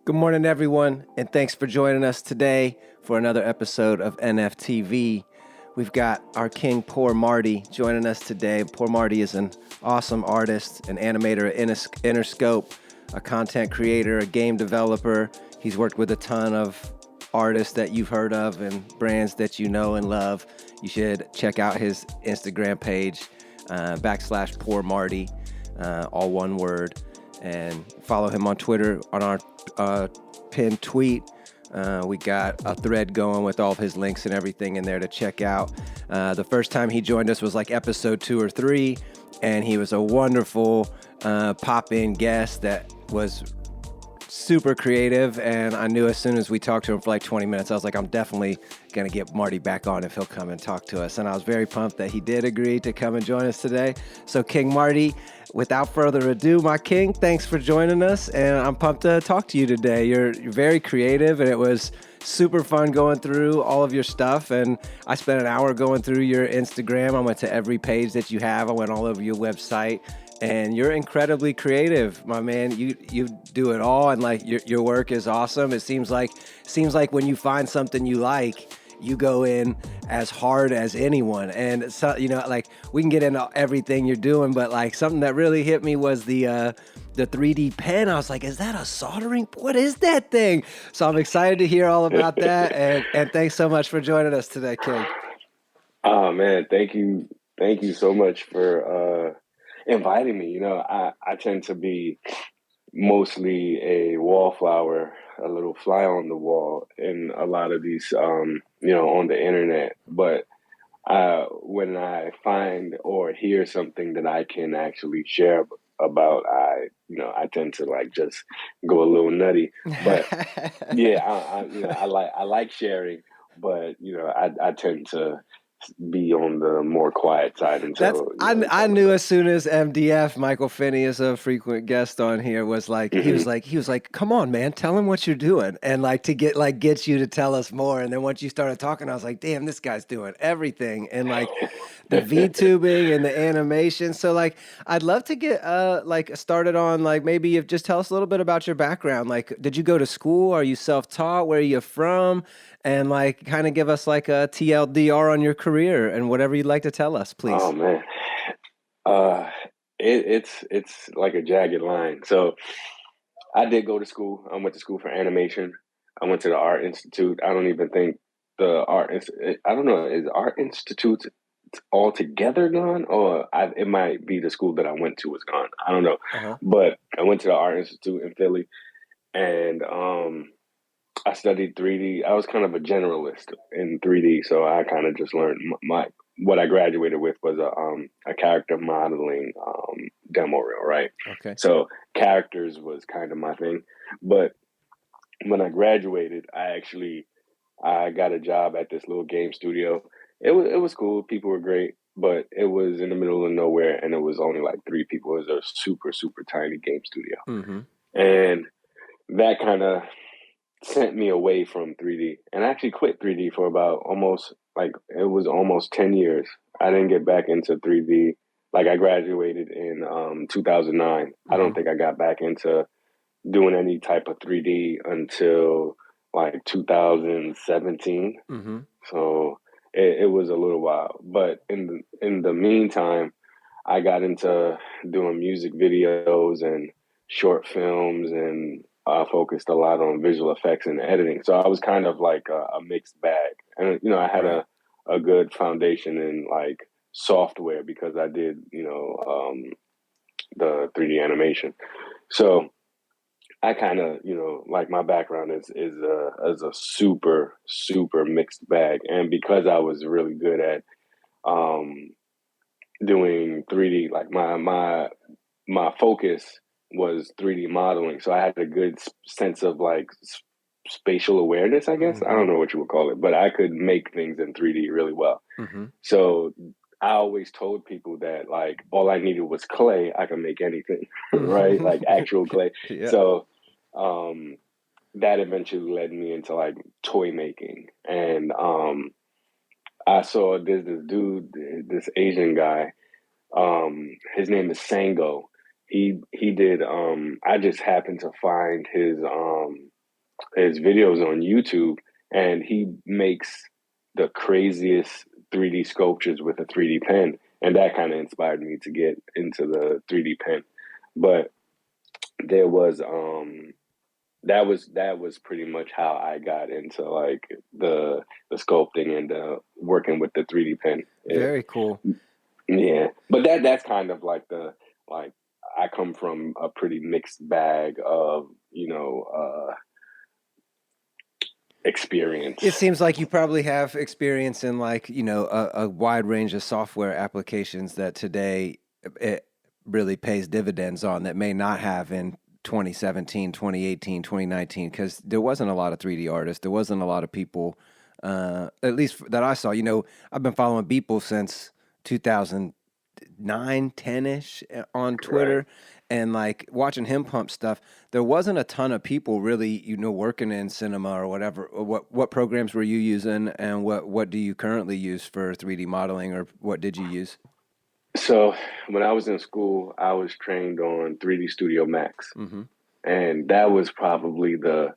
Good morning, everyone, and thanks for joining us today for another episode of NFTV. We've got our king, POORMARTY, joining us today. POORMARTY is an awesome artist, an animator at Interscope, a content creator, a game developer. He's worked with a ton of artists that you've heard of and brands that you know and love. You should check out his Instagram page, /POORMARTY, all one word. And follow him on Twitter on our pinned tweet. We got a thread going with all of his links and everything in there to check out. The first time he joined us was like episode 2 or 3, and he was a wonderful pop-in guest that was super creative, and I knew as soon as we talked to him for like 20 minutes, I was like, I'm definitely going to get Marty back on if he'll come and talk to us. And I was very pumped that he did agree to come and join us today. So King Marty, without further ado, my king, thanks for joining us, and I'm pumped to talk to you today. You're very creative, and it was super fun going through all of your stuff, and I spent an hour going through your Instagram. I went to every page that you have. I went all over your website, and you're incredibly creative, my man. You do it all, and like your work is awesome. It seems like when you find something you like, you go in as hard as anyone. And so, like, we can get into everything you're doing, but like something that really hit me was the 3D pen. I was like, is that a soldering? What is that thing? So I'm excited to hear all about that. And thanks so much for joining us today, King. Oh man, thank you. Thank you so much for inviting me. I tend to be mostly a wallflower, a little fly on the wall in a lot of these on the internet. But when I find or hear something that I can actually share about, I tend to like just go a little nutty. But yeah, I like sharing, but I tend to be on the more quiet side I until knew as soon as MDF, Michael Finney, is a frequent guest on here, was like, Mhm. he was like, come on, man, tell him what you're doing, and like to get you to tell us more. And then once you started talking, I was like, damn, this guy's doing everything, and like the VTubing and the animation. So like, I'd love to get like started on like maybe if just tell us a little bit about your background. Like, did you go to school? Are you self-taught? Where are you from? And like kind of give us like a TLDR on your career and whatever you'd like to tell us, Oh please. man, uh, it's like a jagged line. So I did go to school. I went to school for animation. I went to the Art Institute. I don't even think I don't know, is Art Institute altogether gone, or it might be the school that I went to was gone. I don't know, Uh-huh. but I went to the Art Institute in Philly, and I studied 3D. I was kind of a generalist in 3D, so I kind of just learned my what I graduated with was a character modeling demo reel, right? Okay. So characters was kind of my thing, but when I graduated, I got a job at this little game studio. It was cool. People were great, but it was in the middle of nowhere, and it was only like 3 people. It was a super tiny game studio, Mm-hmm. and that kind of sent me away from 3D, and I actually quit 3D for about it was almost 10 years. I didn't get back into 3D. Like I graduated in 2009. I Mm-hmm. don't think I got back into doing any type of 3D until like 2017. Mm-hmm. So it was a little while. But in the meantime, I got into doing music videos and short films, and focused a lot on visual effects and editing. So I was kind of like a mixed bag. And I had Right. a good foundation in like software because I did the 3D animation. So I kind of, like my background is a super mixed bag, and because I was really good at um, doing 3D, like my focus was 3D modeling, so I had a good sense of like spatial awareness, I guess. I Mm-hmm. don't know what you would call it, but I could make things in 3D really well. Mm-hmm. So I always told people that like all I needed was clay. I can make anything, right? Like actual clay. Yeah. So um, that eventually led me into like toy making, and I saw this dude, this Asian guy. His name is Sango. He did. I just happened to find his his videos on YouTube, and he makes the craziest 3D sculptures with a 3D pen, and that kind of inspired me to get into the 3D pen. But there was that was pretty much how I got into like the sculpting and working with the 3D pen. Very cool. Yeah, but that's kind of like the like I come from a pretty mixed bag of experience. It seems like you probably have experience in like, a wide range of software applications that today it really pays dividends on that may not have in 2017, 2018, 2019, because there wasn't a lot of 3D artists. There wasn't a lot of people, at least that I saw. I've been following Beeple since 2009, 10-ish on Twitter. Right. And like watching him pump stuff, there wasn't a ton of people really, working in cinema or whatever. What programs were you using, and what do you currently use for 3D modeling, or what did you use? So when I was in school, I was trained on 3D Studio Max, Mm-hmm. and that was probably the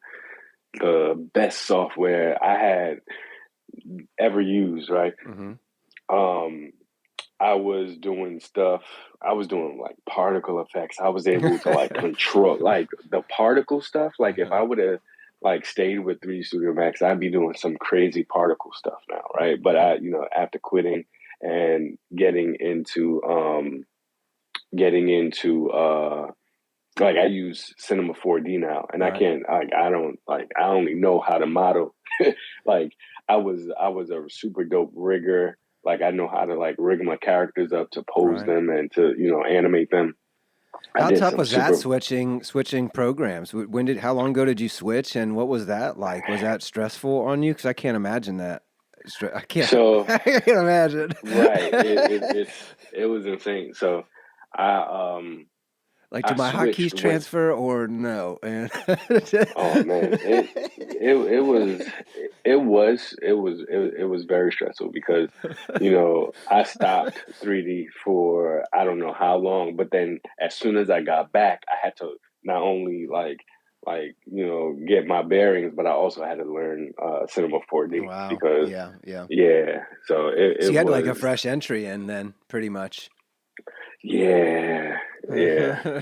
best software I had ever used. Right. Mm-hmm. Um, I was doing stuff. I was doing like particle effects. I was able to like control like the particle stuff. Like if I would have like stayed with 3D Studio Max, I'd be doing some crazy particle stuff now, right? But after quitting and getting into like I use Cinema 4D now, and I Right. can't like I don't like I only know how to model. Like I was a super dope rigger. Like I know how to like rig my characters up to pose Right. them and to animate them. I How did tough some was that super. switching programs? How long ago did you switch, and what was that like? Was that stressful on you? Because I can't imagine that. I can't. So I can't imagine. right, it was insane. So I um Like, do I my hotkeys switched with. transfer or no? And Oh man, it was very stressful because I stopped 3D for I don't know how long, but then as soon as I got back, I had to not only get my bearings, but I also had to learn Cinema 4D Wow. because Yeah. Yeah. yeah, so it, So it you had like a was fresh entry in then, pretty much. yeah, yeah,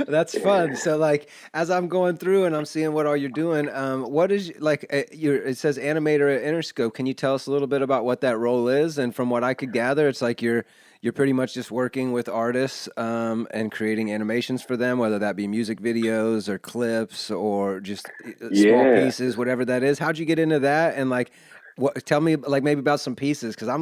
That's fun. yeah. So like as I'm going through and I'm seeing what all you're doing, what is like it says animator at Interscope. Can you tell us a little bit about what that role is? And from what I could gather, it's like you're pretty much just working with artists and creating animations for them, whether that be music videos or clips or just small Yeah. pieces, whatever that is. How'd you get into that? And like tell me like maybe about some pieces, because I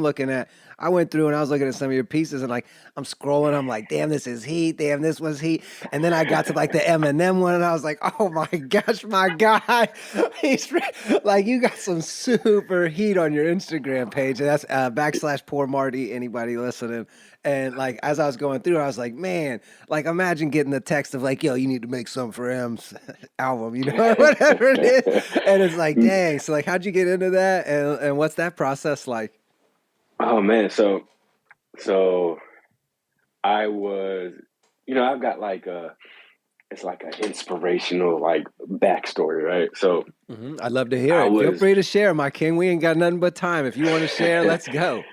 went through and I was looking at some of your pieces and like I'm scrolling, I'm like, damn, this is heat, damn, this was heat. And then I got to like the Eminem one and I was like, oh my gosh, my guy, like you got some super heat on your Instagram page. And that's /POORMARTY, anybody listening. And like as I was going through, I was like, man, like imagine getting the text of like, yo, you need to make something for M's album, or whatever it is. And it's like, dang. So like, how'd you get into that, and what's that process like? Oh man, so I was, I've got like it's like an inspirational like backstory, right? So I'd love to hear I it. Feel was, free to share, my king. We ain't got nothing but time. If you want to share, let's go.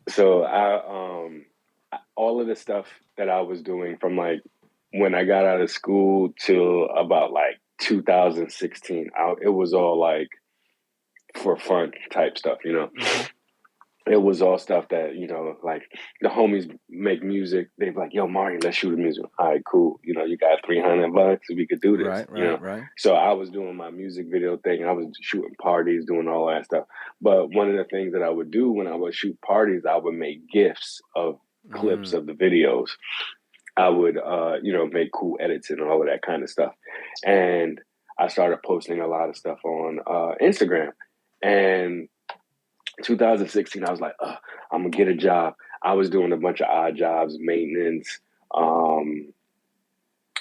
so all of the stuff that I was doing from like when I got out of school till about like 2016, it was all like for fun type stuff. Hmm. It was all stuff that like the homies make music. They'd be like, "Yo, Marty, let's shoot a music." All right, cool. You got $300, we could do this. Right, right, right. So I was doing my music video thing. I was shooting parties, doing all that stuff. But one of the things that I would do when I would shoot parties, I would make gifs of clips Mm. of the videos. I would, make cool edits and all of that kind of stuff. And I started posting a lot of stuff on Instagram. And 2016, I was like, I'm gonna get a job. I was doing a bunch of odd jobs, maintenance. Um,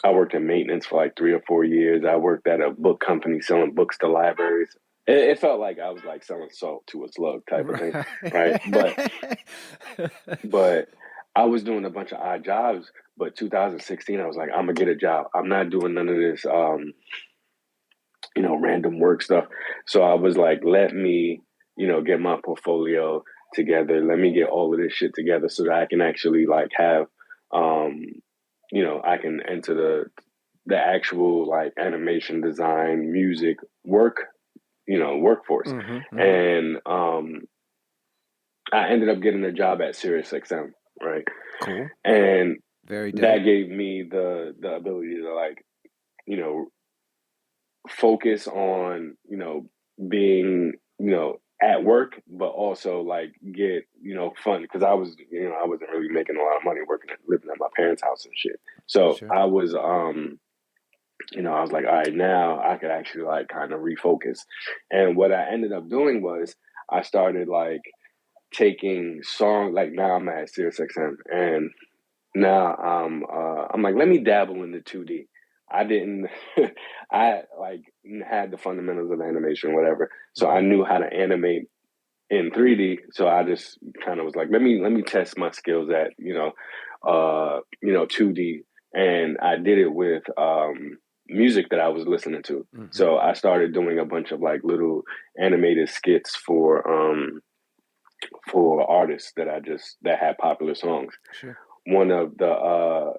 I worked in maintenance for like 3 or 4 years. I worked at a book company selling books to libraries. It felt like I was like selling salt to a slug type of thing, right? But Right. but I was doing a bunch of odd jobs. But 2016, I was like, I'm gonna get a job. I'm not doing none of this. random work stuff. So I was like, let me, get my portfolio together. Let me get all of this shit together so that I can actually like have, um, I can enter the actual like animation design, music work, workforce. And I ended up getting a job at SiriusXM, right? Cool. And Very dope. that gave me the ability to like, you know, focus on, being, at work, but also like get, fun because I wasn't really making a lot of money living at my parents' house and shit. So Sure. I was I was like, all right, now I could actually like kind of refocus. And what I ended up doing was I started like taking songs, like now I'm at SiriusXM and now I'm like, let me dabble in the 2D. I didn't I like had the fundamentals of animation, whatever. So I knew how to animate in 3D. So I just kind of was like, let me test my skills at, 2D. And I did it with music that I was listening to. So I started doing a bunch of like little animated skits for artists that had popular songs. Sure. One of the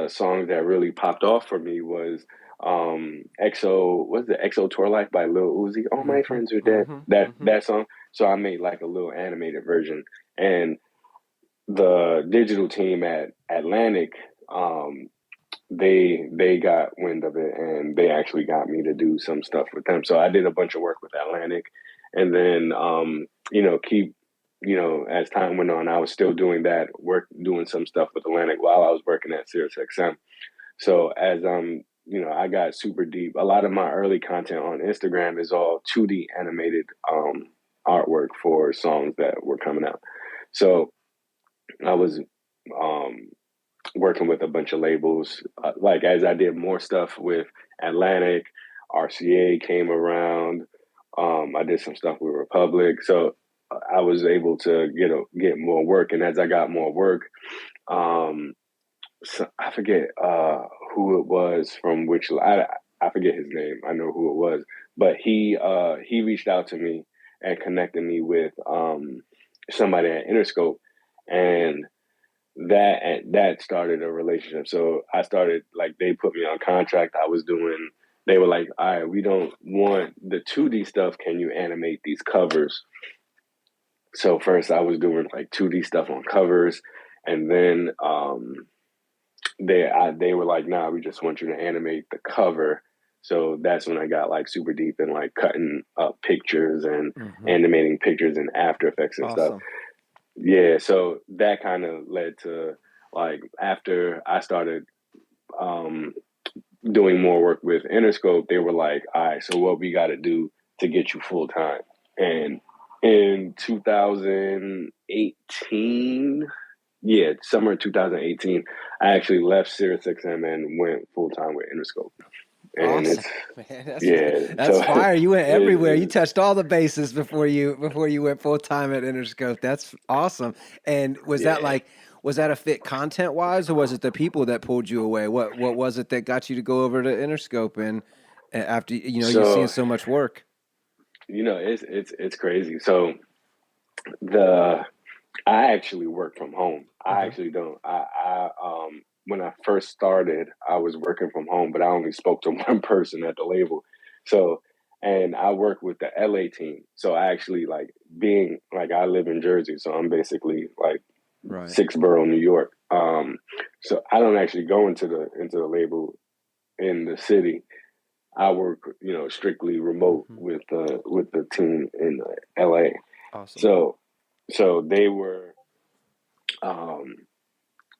songs that really popped off for me was EXO Tour Life by Lil Uzi. All my friends are dead. That song. So I made like a little animated version. And the digital team at Atlantic, they got wind of it and they actually got me to do some stuff with them. So I did a bunch of work with Atlantic, and then as time went on, I was still doing that work, doing some stuff with Atlantic while I was working at SiriusXM. So as I got super deep. A lot of my early content on Instagram is all 2D animated artwork for songs that were coming out. So I was working with a bunch of labels. Like as I did more stuff with Atlantic, RCA came around. I did some stuff with Republic, so I was able to get more work. And as I got more work, so I forget who it was from which I forget his name. I know who it was, but he reached out to me and connected me with somebody at Interscope, and that started a relationship. So I started like they put me on contract. They were like, all right, we don't want the 2D stuff. Can you animate these covers? So first I was doing like 2D stuff on covers, and then they were like, nah, we just want you to animate the cover. So that's when I got like super deep in like cutting up pictures and animating pictures in After Effects and stuff. Yeah, so that kind of led to like after I started doing more work with Interscope, they were like, all right, so what we got to do to get you full time? And in 2018, yeah, summer 2018, I actually left SiriusXM and went full time with Interscope. And awesome. Man, that's so fire. You went everywhere. You touched all the bases before you went full time at Interscope. That's awesome. And was that a fit content wise, or was it the people that pulled you away? What was it that got you to go over to Interscope and after you're seeing so much work? It's crazy. So I actually work from home. I actually don't. When I first started, I was working from home, but I only spoke to one person at the label. So, and I work with the LA team. So I actually like being like I live in Jersey, so I'm basically like six borough New York. So I don't actually go into the label in the city. I work, strictly remote with the team in LA. Awesome. So they were,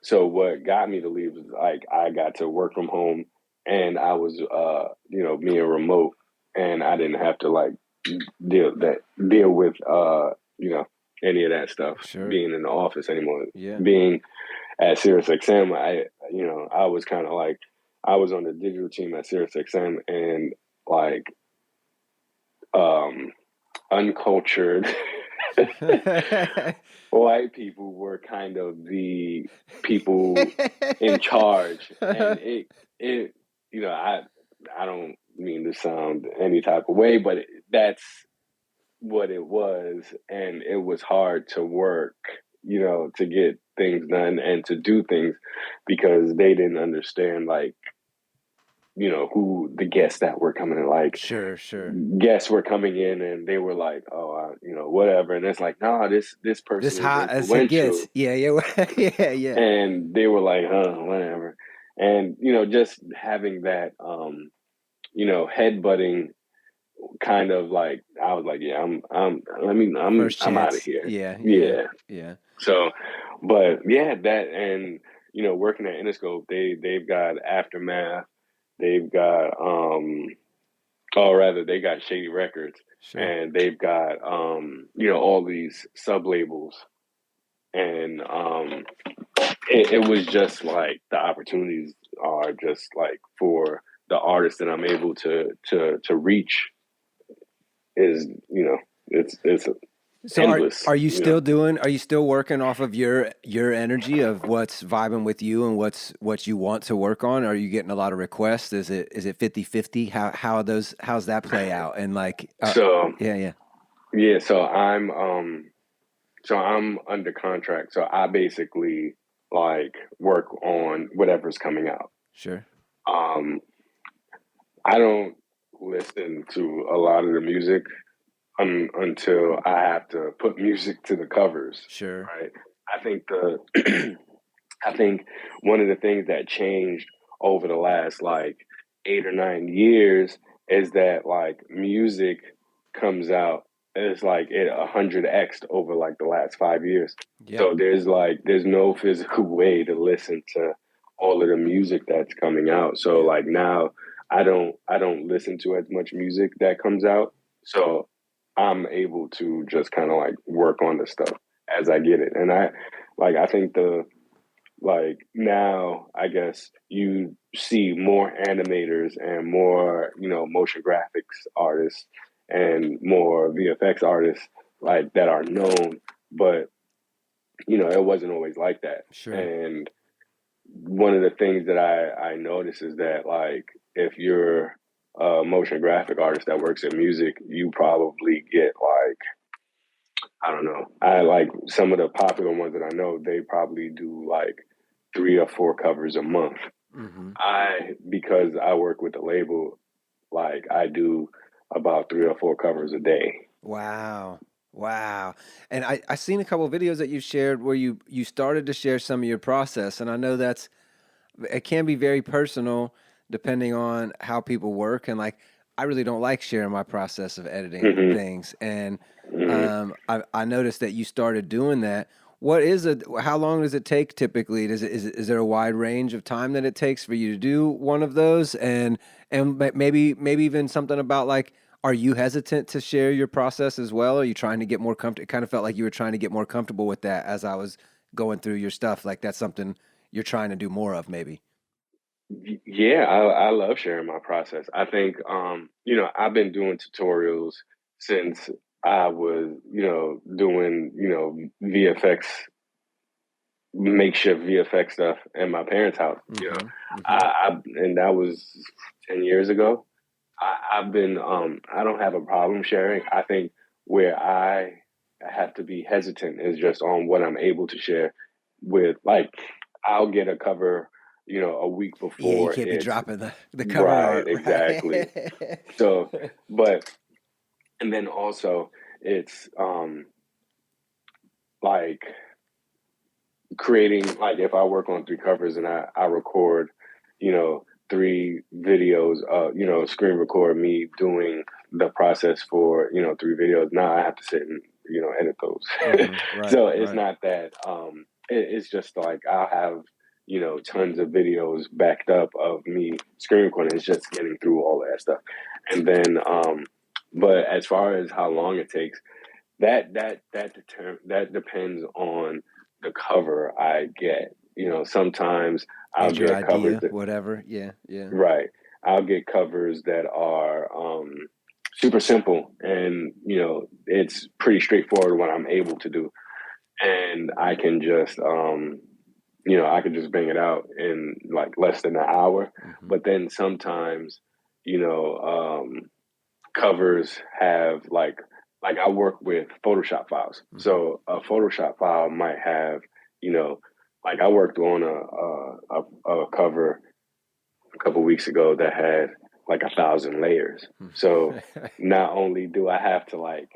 so what got me to leave was like I got to work from home, and I was, being remote, and I didn't have to like deal with, any of that stuff, being in the office anymore. Yeah. Being at SiriusXM, I was kind of like, I was on the digital team at SiriusXM, and like, uncultured white people were kind of the people in charge, and it I don't mean to sound any type of way, but that's what it was. And it was hard to work, to get things done and to do things because they didn't understand, like, who the guests that were coming in, like Sure, sure. guests were coming in and they were like, oh, whatever. And it's like, nah, this person This is hot as it influential. gets. Yeah, yeah, yeah, yeah. And they were like, huh, whatever. And, just having that, headbutting kind of like, I was like, yeah, First I'm out of chance. here. Yeah, yeah, Yeah. yeah. So, but yeah, that, and, working at Interscope, they've got Aftermath, they've got, or rather, they got Shady Records, Sure. and they've got, all these sub labels, and it was just like the opportunities are just like for the artists that I'm able to reach is it's So endless. are you still doing, are you still working off of your energy of what's vibing with you and what you want to work on? Are you getting a lot of requests? Is it 50-50? How's that play out? And like So yeah, yeah. yeah, so I'm under contract. So I basically like work on whatever's coming out. Sure. Um I don't listen to a lot of the music until I have to put music to the covers, Sure. right? I think I think one of the things that changed over the last like 8 or 9 years is that like music comes out, it's like it 100x over like the last 5 years. Yeah. So there's no physical way to listen to all of the music that's coming out. So Yeah. like now I don't listen to as much music that comes out. So I'm able to just kind of like work on the stuff as I get it. And I think like now I guess you see more animators and more, motion graphics artists and more VFX artists like that are known, but it wasn't always like that. Sure. And one of the things that I notice is that like if you're a motion graphic artist that works in music, you probably get like, I don't know. I like some of the popular ones that I know, they probably do like 3 or 4 covers a month. Mm-hmm. Because I work with the label, like I do about 3 or 4 covers a day. Wow. Wow. And I seen a couple of videos that you shared where you started to share some of your process, and I know it can be very personal depending on how people work, and like I really don't like sharing my process of editing Hmm. things, and Hmm. I noticed that you started doing that. What is it? How long does it take typically? Is there a wide range of time that it takes for you to do one of those? And maybe even something about like, are you hesitant to share your process as well? Are you trying to get more comfortable? It kind of felt like you were trying to get more comfortable with that as I was going through your stuff. Like that's something you're trying to do more of, maybe. Yeah, I love sharing my process. I think, I've been doing tutorials since I was, doing, VFX, makeshift VFX stuff in my parents' house. Mm-hmm. Mm-hmm. And that was 10 years ago. I've been I don't have a problem sharing. I think where I have to be hesitant is just on what I'm able to share with, like I'll get a cover, a week Yeah, you before can't be it's dropping the cover right, art, exactly. right? So but and then also it's like creating, like if I work on 3 covers and I record, 3 videos, screen record me doing the process for, 3 videos. Now I have to sit and, edit those. Mm-hmm. Right, So it's right. not that it's just like I'll have, tons of videos backed up of me screen recording. It's just getting through all that stuff. And then but as far as how long it takes, that depends on the cover I get. Sometimes I'll And your get covers idea, that whatever. Yeah, yeah. right. I'll get covers that are super simple, and it's pretty straightforward what I'm able to do, and I can just I can just bang it out in like less than an hour. Mm-hmm. But then sometimes you know, covers have like I work with Photoshop files. So a Photoshop file might have, you know, like I worked on a cover a couple weeks ago that had like 1,000 layers. So not only do I have to like,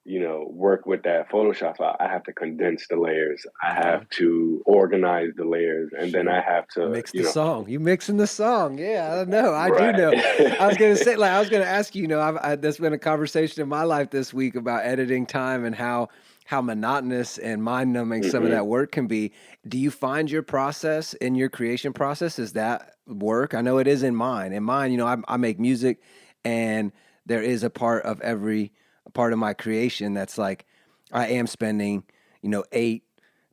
you know, work with that Photoshop file, I have to condense the layers. I have to organize the layers, and then I have to, mix you the know, song. You mixing the song. Yeah, I don't know. I do know. I was gonna right. say, like, I was gonna ask you. You know, there's been a conversation in my life this week about editing time and how monotonous and mind numbing some of hmm that work can be. Do you find your process in your creation process is that work? I know it is in mine. In mine, you know, I make music, and there is a part of every part of my creation that's like I am spending, you know, 8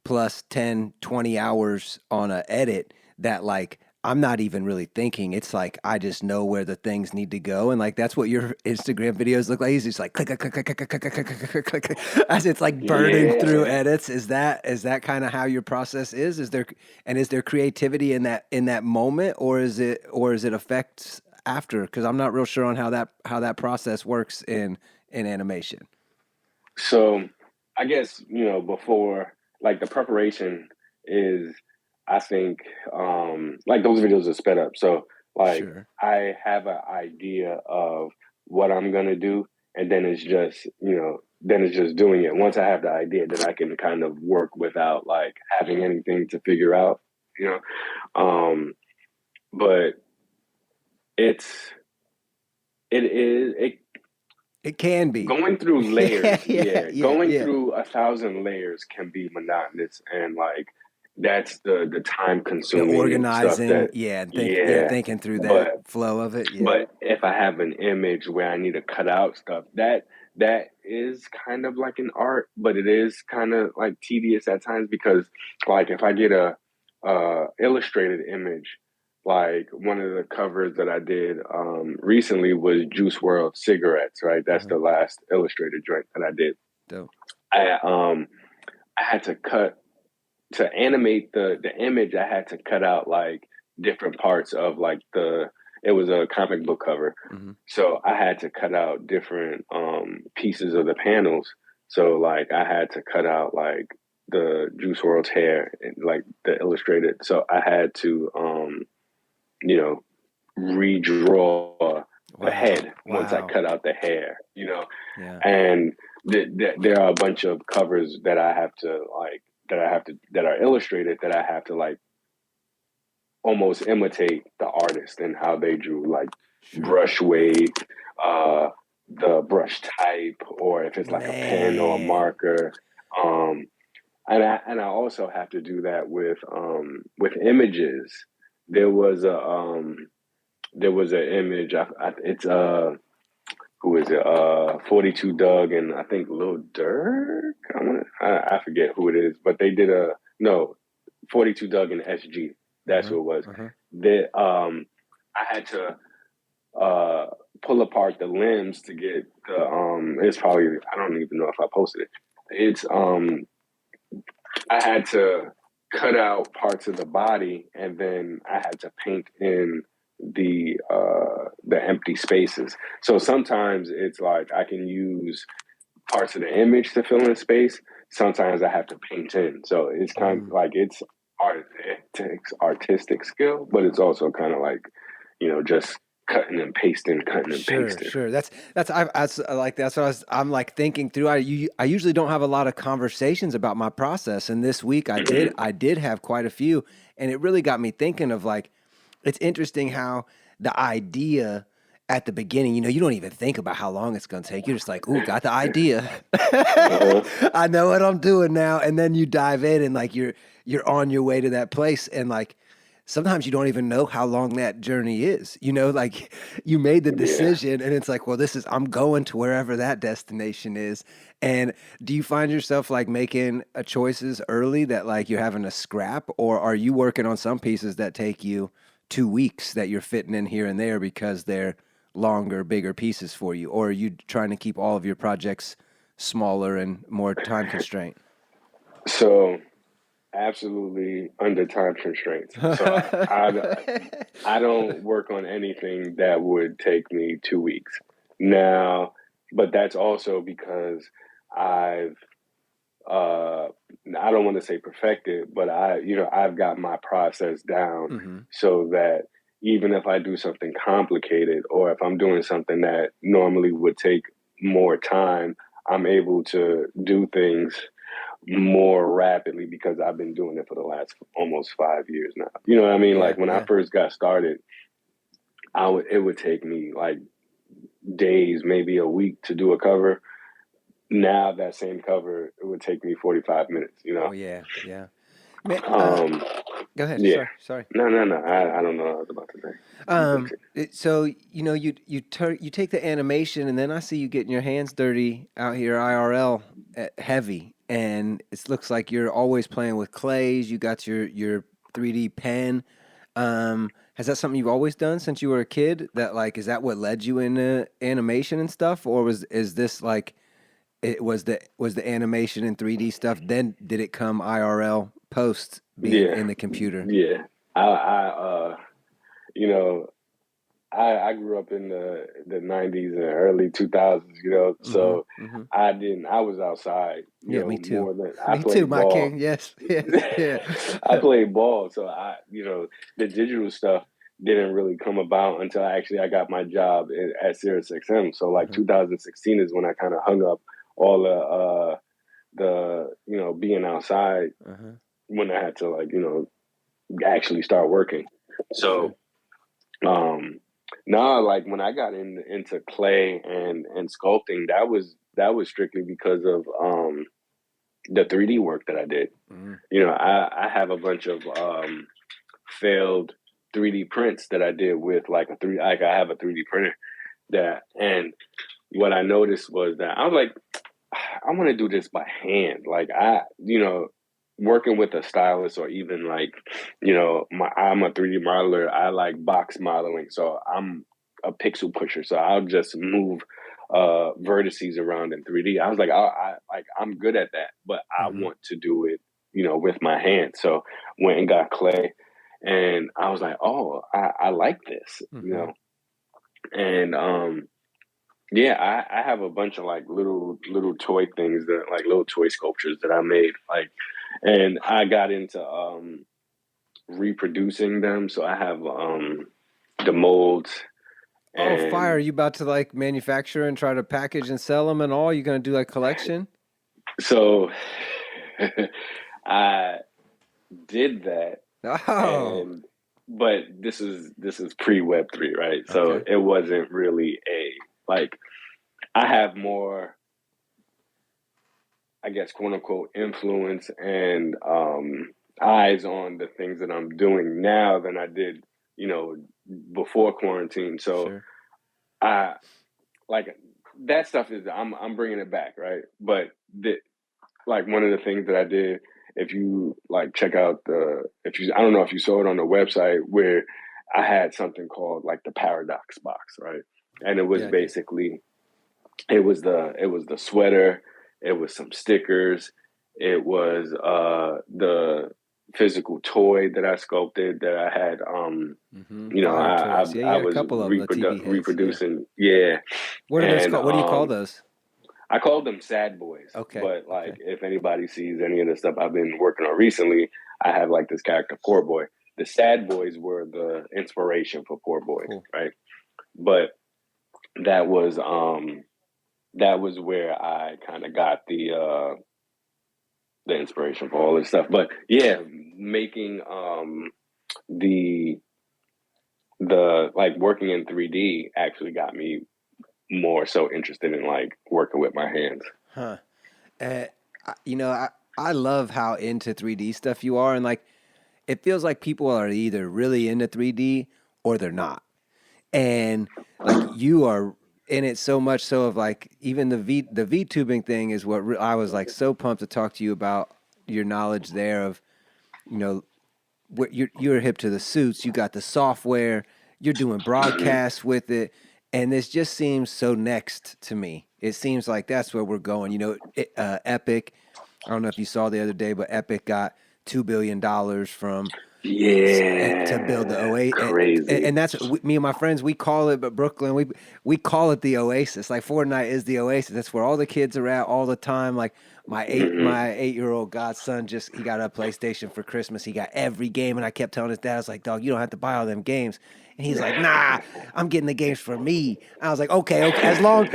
plus 10, 20 hours on a edit that like I'm not even really thinking. It's like I just know where the things need to go, and like that's what your Instagram videos look like. It's just like click, click, click, click, click, click, click, click, click, click, click, click, as it's like burning through Yeah. edits. Is that kind of how your process is? Is there creativity in that moment, or is it affects after? Because I'm not real sure on how that process works in animation. So I guess, you know, before like the preparation is, I think, like those videos are sped up. So like Sure. I have an idea of what I'm gonna do, and then it's just, you know, then it's just doing it. Once I have the idea, then I can kind of work without like having anything to figure out, you know. But it's it It can be. going through Yeah, layers, yeah, yeah, yeah, going yeah. through 1,000 layers can be monotonous, and like that's the time The consuming stuff organizing, that, yeah, and yeah. thinking through that But flow of it, yeah. but if I have an image where I need to cut out stuff, that is kind of like an art, but it is kind of like tedious at times, because like if I get a illustrated image, like one of the covers that I did recently was Juice World cigarettes, right? That's Uh-huh. the last illustrated joint that I did. Dope. I had to cut to animate the image. I had to cut out like different parts of like the, it was a comic book cover, Hmm. so I had to cut out different pieces of the panels. So like I had to cut out like the Juice World's hair and like the illustrated. So I had to you know, redraw the Wow. head once I Wow. cut out the hair, you know. Yeah. And there are a bunch of covers that I have to like, that are illustrated, that I have to like almost imitate the artist and how they drew, like Sure. brush weight, uh, the brush type, or if it's like a pen or a Man. marker. Um, and I also have to do that with images. There was a there was an image. It's who is it? 42 Doug and I think Lil Durk. I forget who it is, but they did a no 42 Doug and SG. That's Uh-huh. who it was. Uh-huh. That I had to uh pull apart the limbs to get the it's probably, I don't even know if I posted it. It's I had to cut out parts of the body, and then I had to paint in the empty spaces. So sometimes it's like I can use parts of the image to fill in space. Sometimes I have to paint in. So it's kind of Mm. like it's art. It takes artistic skill, but it's also kind of like, you know, just cutting and Sure, pasting. sure. That's like that's what I'm like thinking through. I usually don't have a lot of conversations about my process, and this week I did have quite a few, and it really got me thinking of like it's interesting how the idea at the beginning, you know, you don't even think about how long it's going to take. You're just like, "Ooh, got the idea. Uh-huh. I know what I'm doing now." And then you dive in and like you're on your way to that place and like sometimes you don't even know how long that journey is. You know, like you made the Yeah. decision and it's like, well, I'm going to wherever that destination is. And do you find yourself like making choices early that like you're having a scrap, or are you working on some pieces that take you 2 weeks that you're fitting in here and there because they're longer, bigger pieces for you? Or are you trying to keep all of your projects smaller and more time constraint? So absolutely under time constraints. So I don't work on anything that would take me 2 weeks now, but that's also because I've uh I don't want to say perfected, but I've got my process down Hmm. so that even if I do something complicated or if I'm doing something that normally would take more time, I'm able to do things more rapidly because I've been doing it for the last almost 5 years now. You know what I mean? Yeah, Like when I yeah. first got started, it would take me like days, maybe a week to do a cover. Now that same cover, it would take me 45 minutes, you Oh know? yeah, yeah. Man, Um, go ahead. yeah. Sorry. No. I don't know what I was about to say. You continue. So you take the animation, and then I see you getting your hands dirty out here IRL heavy, and it looks like you're always playing with clays. You got your 3D pen. Has that something you've always done since you were a kid? That like is that what led you into animation and stuff, or is this like it was the animation and 3D stuff? Then did it come IRL post being Yeah. in the computer? Yeah. You know, I grew up in the 90s and early 2000s, you know, Mm-hmm. so Mm-hmm. I was outside, Yeah, me too. more than I Me too, played my ball. king. Yes, yes, yeah. I played ball, so the digital stuff didn't really come about until I got my job at SiriusXM. So like Uh-huh, 2016 is when I kind of hung up all being outside uh-huh, when I had to like, actually start working. sure. So um no, like when I got into clay and sculpting, that was strictly because of the 3D work that I did. Mm, I have a bunch of failed 3D prints that I did with like I have a 3D printer and what I noticed was that I was like, I want to do this by hand. Like working with a stylist or even like, I'm a 3D modeler. I like box modeling. So I'm a pixel pusher. So I'll just move vertices around in 3D. I was like, I'm good at that, but I mm-hmm, want to do it, with my hands. So went and got clay and I was like, oh, I like this, mm-hmm. and yeah, I have a bunch of like little toy things that like little toy sculptures that I made like, and I got into reproducing them. So I have the molds Oh, fire. Are and you about to like manufacture and try to package and sell them and all? You gonna do like collection? so I did that Oh, and but this is pre Web3, right? So okay. it wasn't really a like I have more I guess, quote unquote, influence and eyes on the things that I'm doing now than I did, you know, before quarantine. So Sure. I like that stuff is I'm bringing it back, right? But like one of the things that I did, if you like check out if you I don't know if you saw it on the website where I had something called like the paradox box, right? And it was Yeah, I did. basically it was the sweater, it was some stickers, it was the physical toy that I sculpted that I had Mm-hmm. Fire toys. Yeah, you I got a was couple of them, the TV heads. Yeah. reproducing, yeah. What are those And called? What do you call those? I called them sad boys, Okay. but like Okay. if anybody sees any of the stuff I've been working on recently, I have like this character Poor Boy. The sad boys were the inspiration for Poor Boys, Cool. right? But that was um that was where I kind of got the inspiration for all this stuff. But yeah, making the like working in 3D actually got me more so interested in like working with my hands. Huh. Uh, you know, I love how into 3D stuff you are, and like it feels like people are either really into 3D or they're not. And like you are in it so much so of like even the V tubing thing is what I was like so pumped to talk to you about your knowledge there of you know what you're hip to the suits, you got the software, you're doing Hmm. broadcasts with it, and this just seems so next to me. It seems like that's where we're going. Epic. I don't know if you saw the other day, but Epic got $2 billion from to build the Yeah, Oasis, crazy. and that's me and my friends. We call it, but Brooklyn, we call it the Oasis. Like Fortnite is the Oasis. That's where all the kids are at all the time. Like Hmm. my 8-year-old godson he got a PlayStation for Christmas. He got every game, and I kept telling his dad, I was like, "Dog, you don't have to buy all them games." And he's like, "Nah, I'm getting the games for me." I was like, "Okay, as long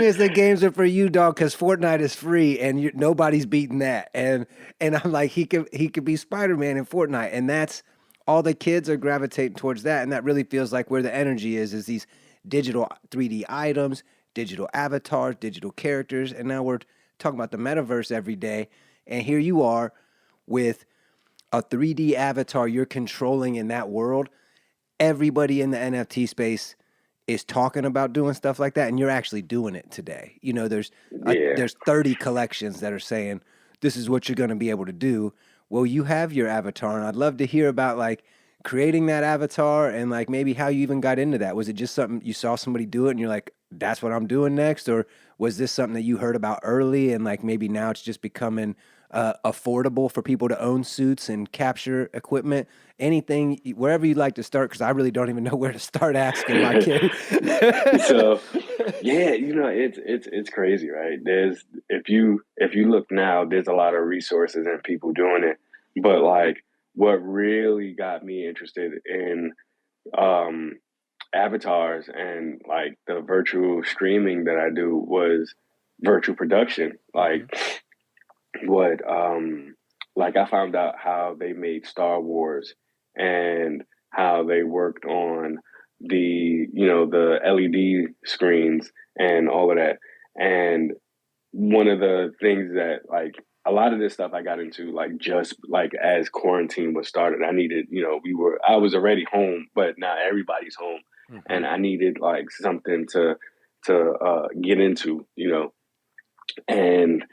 as the games are for you, dog, because Fortnite is free and nobody's beating that." And I'm like, he could be Spider-Man in Fortnite, and that's all the kids are gravitating towards that, and that really feels like where the energy is these digital 3D items, digital avatars, digital characters, and now we're talking about the metaverse every day, and here you are with a 3D avatar you're controlling in that world. Everybody in the NFT space is talking about doing stuff like that, and you're actually doing it today. Yeah. There's 30 collections that are saying this is what you're going to be able to do. Well, you have your avatar, and I'd love to hear about like creating that avatar and like maybe how you even got into that. Was it just something you saw somebody do it and you're like, that's what I'm doing next, or was this something that you heard about early and like maybe now it's just becoming affordable for people to own suits and capture equipment? Anything, wherever you'd like to start, because I really don't even know where to start asking my king. So yeah, it's crazy, right? There's if you look now, there's a lot of resources and people doing it. But like what really got me interested in um avatars and like the virtual streaming that I do was virtual production. Hmm. What like I found out how they made Star Wars and how they worked on the LED screens and all of that. And one of the things that like a lot of this stuff I got into like just like as quarantine was started. I needed, I was already home, but not everybody's home. Hmm. And I needed like something to get into, and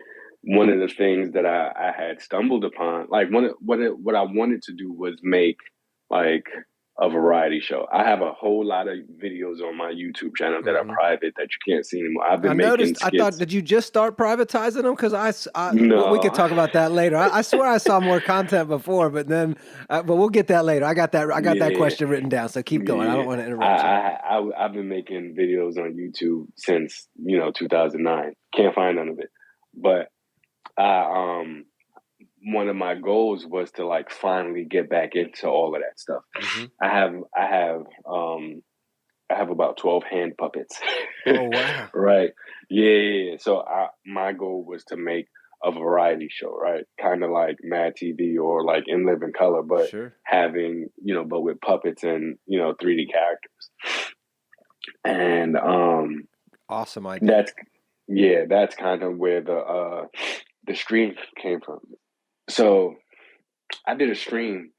one of the things that I had stumbled upon, like what I wanted to do was make like a variety show. I have a whole lot of videos on my YouTube channel that are Hmm. private that you can't see anymore. I've I been making noticed. I thought, skits. did you just start privatizing them? Because we could No, talk about that later. I swear I saw more content before, but then, but we'll get that later. I got that. I got that yeah, question written down. So keep going. I yeah. don't want to I, interrupt you. I've been making videos on YouTube since 2009. Can't find none of it, but I one of my goals was to like finally get back into all of that stuff. Hmm. I have I have um I have about 12 hand puppets. Oh wow. Right. Yeah, yeah, yeah. So my goal was to make a variety show, right? Kind of like Mad TV or like In Living Color, but Sure. having, but with puppets and, 3D characters. And Awesome idea. that's that's kind of where the stream came from. So I did a stream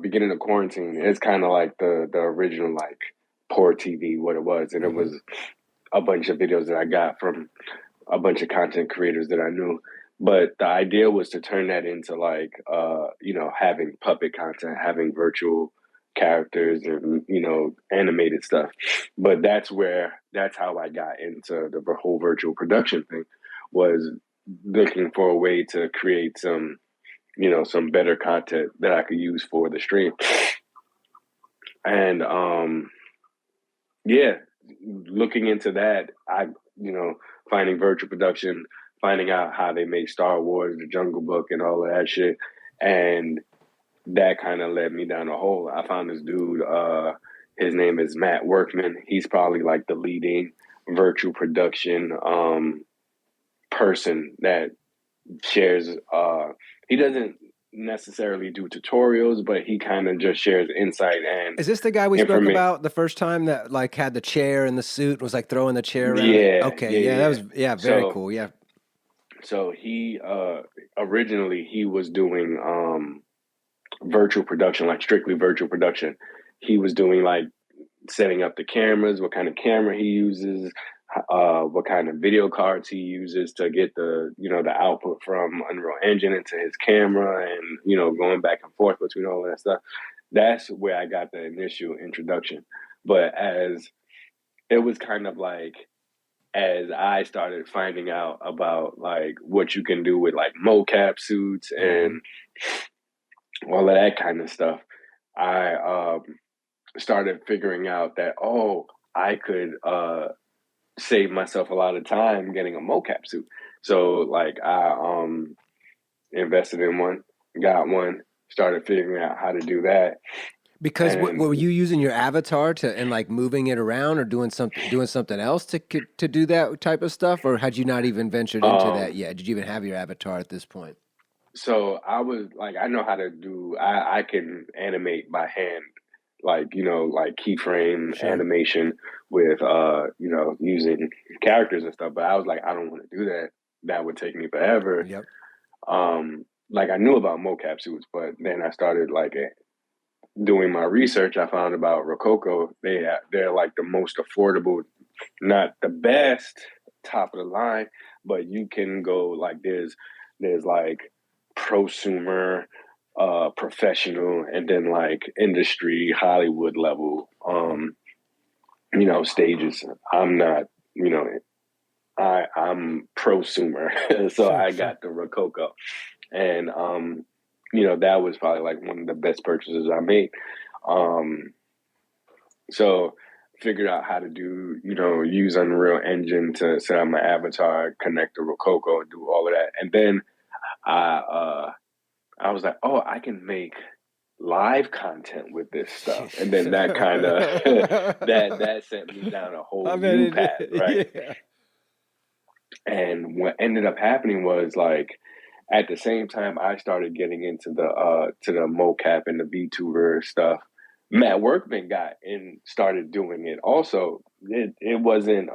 beginning of quarantine. It's kind of like the original like poor TV what it was, and it Hmm. was a bunch of videos that I got from a bunch of content creators that I knew. But the idea was to turn that into like having puppet content, having virtual characters and animated stuff. But that's how I got into the whole virtual production thing, was looking for a way to create some better content that I could use for the stream. And yeah, looking into that, I finding virtual production, finding out how they make Star Wars, the Jungle Book, and all of that shit, and that kind of led me down a hole. I found this dude. His name is Matt Workman. He's probably like the leading virtual production person that shares. He doesn't necessarily do tutorials, but he kind of just shares insight and Is this the guy we spoke information. about the first time that like had the chair and the suit and was like throwing the chair around? Yeah, Okay, yeah, yeah, yeah, that yeah. was very So, cool. Yeah. so he originally he was doing virtual production, like strictly virtual production. He was doing like setting up the cameras, what kind of camera he uses, what kind of video cards he uses to get the output from Unreal Engine into his camera, and going back and forth between all of that stuff. That's where I got the initial introduction. But as it was kind of like as I started finding out about like what you can do with like mocap suits and all of that kind of stuff, I started figuring out that, oh, I could save myself a lot of time getting a mocap suit. So like I invested in one, got one, started figuring out how to do that. Because were And you using your avatar to and like moving it around or doing something else to do that type of stuff, or had you not even ventured into that yet? Did you even have your avatar at this point? so I was like, I know how to do. I can animate by hand, like like keyframe Sure. animation with using characters and stuff. But I was like, I don't want to do that. That would take me forever. Yep. Like I knew about mocap suits, but then I started like doing my research. I found about Rococo. They're like the most affordable, not the best, top of the line, but you can go like there's like prosumer, professional, and then like industry Hollywood level stages. I'm not, I'm prosumer. So Sure, I sure. got the Rococo. And that was probably like one of the best purchases I made. So figured out how to do, use Unreal Engine to set up my avatar, connect to Rococo, and do all of that. And then I was like, oh, I can make live content with this stuff. And then that kind of that sent me down a I whole bet new it path, right? did. Yeah. And what ended up happening was like at the same time I started getting into the mocap and the VTuber stuff, Matt Workman got and started doing it. Also, it wasn't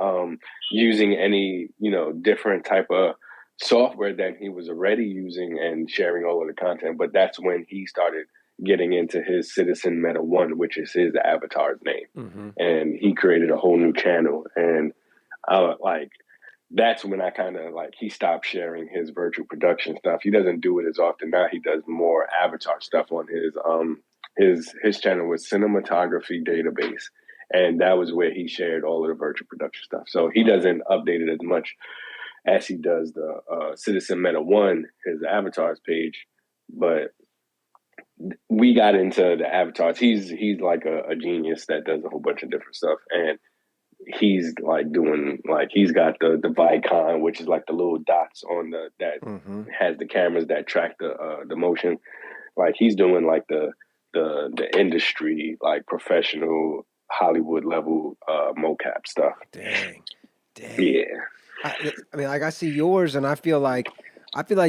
using any different type of software that he was already using and sharing all of the content. But that's when he started getting into his Citizen Meta One, which is his avatar's name, and he created a whole new channel. And like that's when I kind of like he stopped sharing his virtual production stuff. He doesn't do it as often now. He does more avatar stuff on his channel with Cinematography Database, and that was where he shared all of the virtual production stuff. So he doesn't update it as much as he does the Citizen Meta One, his avatars page. But we got into the avatars. He's like a genius that does a whole bunch of different stuff, and he's like doing like he's got the Vicon, which is like the little dots on the that has the cameras that track the motion. Like he's doing like the industry like professional Hollywood level mocap stuff. Dang. Dang. Yeah, I mean, like I see yours, and I feel like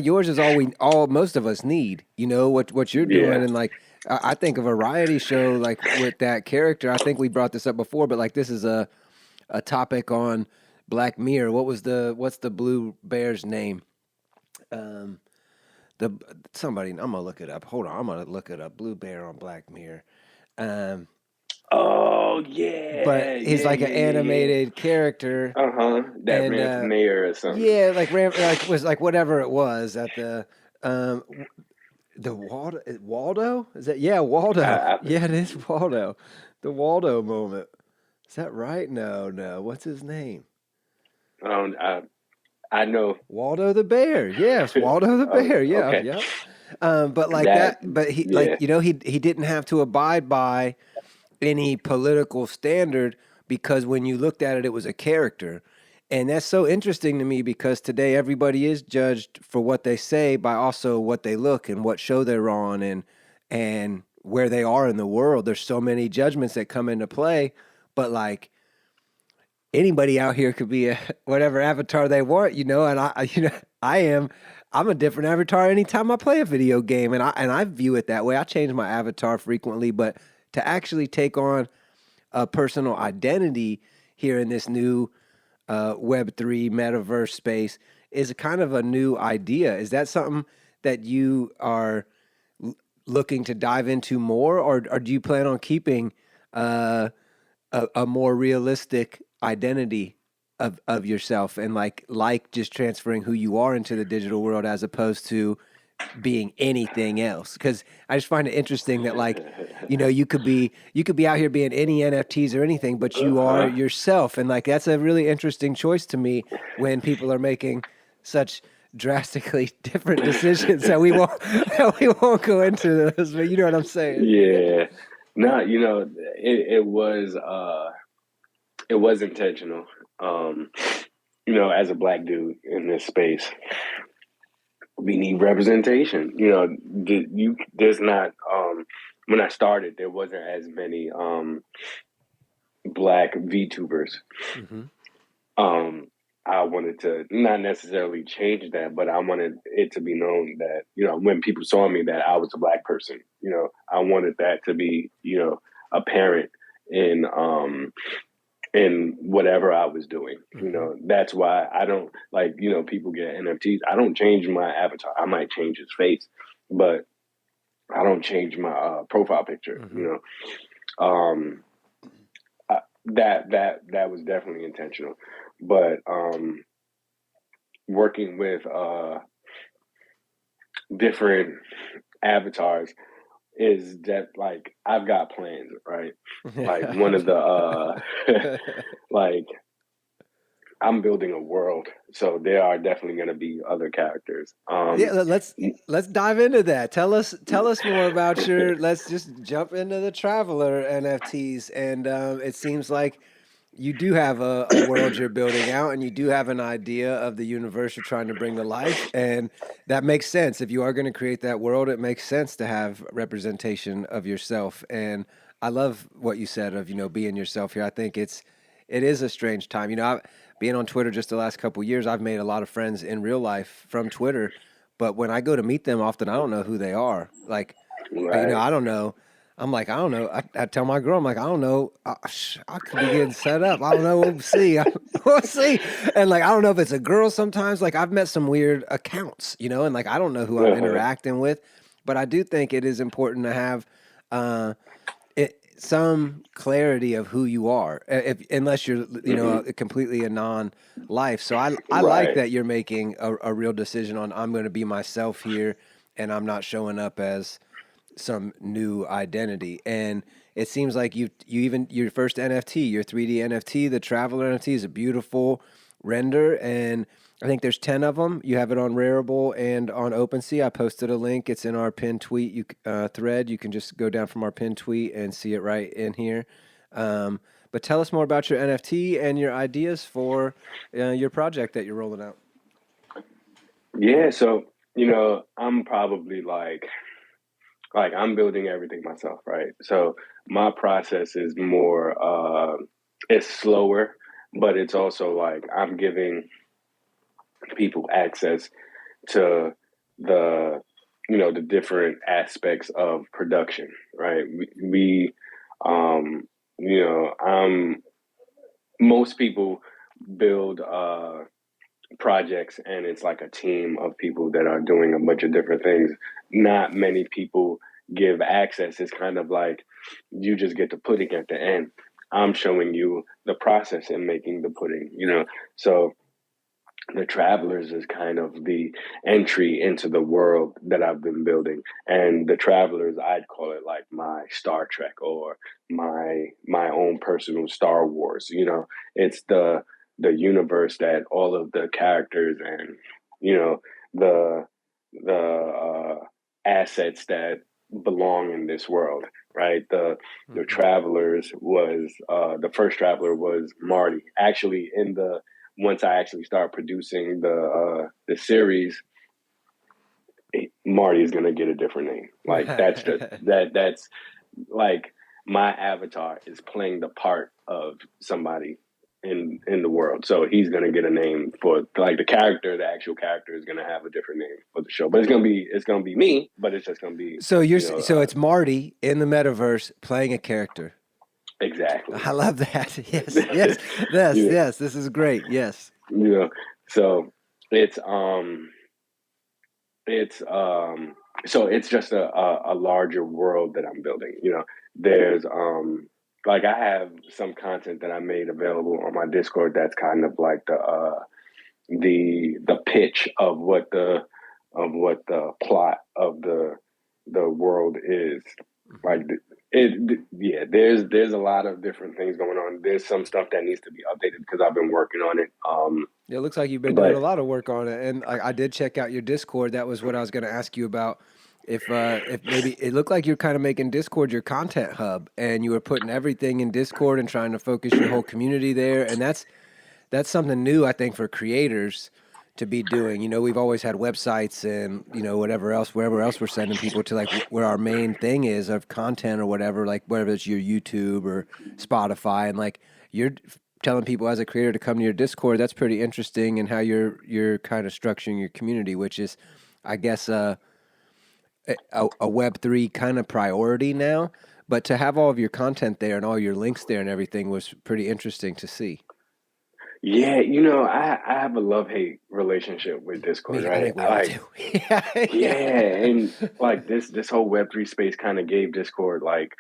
yours is all most of us need. You know what you're doing, yeah. and like I think a variety show like with that character. I think we brought this up before, but like this is a topic on Black Mirror. What's the blue bear's name? Um, the somebody I'm gonna look it up. Hold on, I'm gonna look it up. Blue bear on Black Mirror. Um, Oh but yeah, he's yeah, like an yeah, yeah, yeah. animated character, That and ran for mayor or something. yeah, like was like whatever it was at um the Waldo is that Waldo, I, yeah, it is Waldo, the Waldo moment. Is that right? No, what's his name? I don't. I know. Waldo the Bear. Yes, Waldo the Oh, Bear. Yeah, okay. yep. But like That. that, but he like Yeah. he didn't have to abide by any political standard because when you looked at it, it was a character. And that's so interesting to me because today everybody is judged for what they say by also what they look and what show they're on and where they are in the world. There's so many judgments that come into play, but like anybody out here could be a whatever avatar they want, and I'm a different avatar anytime I play a video game, and I view it that way. I change my avatar frequently, but to actually take on a personal identity here in this new Web3 metaverse space is a kind of a new idea. Is that something that you are looking to dive into more, or do you plan on keeping uh, a more realistic identity of yourself and like just transferring who you are into the digital world as opposed to being anything else. Because I just find it interesting that, like, you could be out here being any NFTs or anything, but you are Uh-huh. yourself, and like that's a really interesting choice to me when people are making such drastically different decisions that we won't go into those, but you know what I'm saying. Yeah. No, it was intentional. Um, as a black dude in this space, we need representation. There's not when I started, there wasn't as many black VTubers. Hmm. Um, I wanted to not necessarily change that, but I wanted it to be known that, when people saw me, that I was a black person. I wanted that to be, apparent in whatever I was doing. Hmm. That's why I don't like, people get NFTs. I don't change my avatar. I might change his face, but I don't change my profile picture. Hmm. Um, that was definitely intentional, but working with different avatars is that, like, I've got plans, right? Like one of the like I'm building a world, so there are definitely going to be other characters. Yeah, let's dive into that. Tell us more about your. Let's just jump into the Traveler NFTs, and it seems like you do have a world you're building out, and you do have an idea of the universe you're trying to bring to life, and that makes sense. If you are going to create that world, it makes sense to have representation of yourself. And I love what you said of being yourself here. I think it is a strange time. Being on Twitter just the last couple of years, I've made a lot of friends in real life from Twitter, but when I go to meet them, often I don't know who they are. Like, Right. I don't know. I'm like, I don't know. I tell my girl, I'm like, I don't know. I could be getting set up. I don't know. We'll see. We'll see. And like, I don't know if it's a girl sometimes. Like, I've met some weird accounts, and like, I don't know who I'm Uh-huh. interacting with. But I do think it is important to have uh, some clarity of who you are, unless you're, Hmm. completely a non-life. So I like Right. that you're making a real decision on I'm going to be myself here, and I'm not showing up as some new identity. And it seems like you even your first NFT, your 3D NFT, the Traveler NFT is a beautiful render, and I think there's 10 of them. You have it on Rarible and on OpenSea. I posted a link. It's in our pinned tweet thread. You can just go down from our pinned tweet and see it right in here. But tell us more about your NFT and your ideas for your project that you're rolling out. Yeah. So, I'm probably like I'm building everything myself, right? So my process is more it's slower, but it's also like I'm giving people access to the the different aspects of production, right? We I'm most people build projects and it's like a team of people that are doing a bunch of different things. Not many people give access. It's kind of like you just get the pudding at the end. I'm showing you the process in making the pudding. So the Travelers is kind of the entry into the world that I've been building. And the Travelers, I'd call it like my Star Trek or my own personal Star Wars. It's the universe that all of the characters and the assets that belong in this world. Right. The Hmm. Travelers was the first Traveler was Marty. Actually, in the once I actually start producing the series, Marty is gonna get a different name. Like that's like my avatar is playing the part of somebody in the world. So he's gonna get a name for like the character. The actual character is gonna have a different name for the show, but it's gonna be me. But it's just gonna be So it's Marty in the metaverse playing a character. exactly. I love that. Yes, yes, yes, you yes. This is great. Yes. you know so it's um it's so it's just a larger world that I'm building. There's like I have some content that I made available on my Discord that's kind of like the pitch of what the of what the plot of the world is. Mm-hmm. Like yeah, there's a lot of different things going on. There's some stuff that needs to be updated because I've been working on it. It looks like you've been doing a But lot of work on it, and I did check out your Discord. That was what I was going to ask you about. If maybe it looked like you're kind of making Discord your content hub, and you were putting everything in Discord and trying to focus your whole community there, and that's something new, I think, for creators to be doing. You know, we've always had websites and, you know, whatever else, wherever else we're sending people to, like where our main thing is of content or whatever, like whether it's your YouTube or Spotify, and like you're telling people as a creator to come to your Discord. That's pretty interesting, and how you're kind of structuring your community, which is, I guess, a Web3 kind of priority now. But to have all of your content there and all your links there and everything was pretty interesting to see. yeah, I have a love-hate relationship with Discord, I right? think we all do. Yeah, Yeah. and like this whole Web3 space kind of gave Discord, like,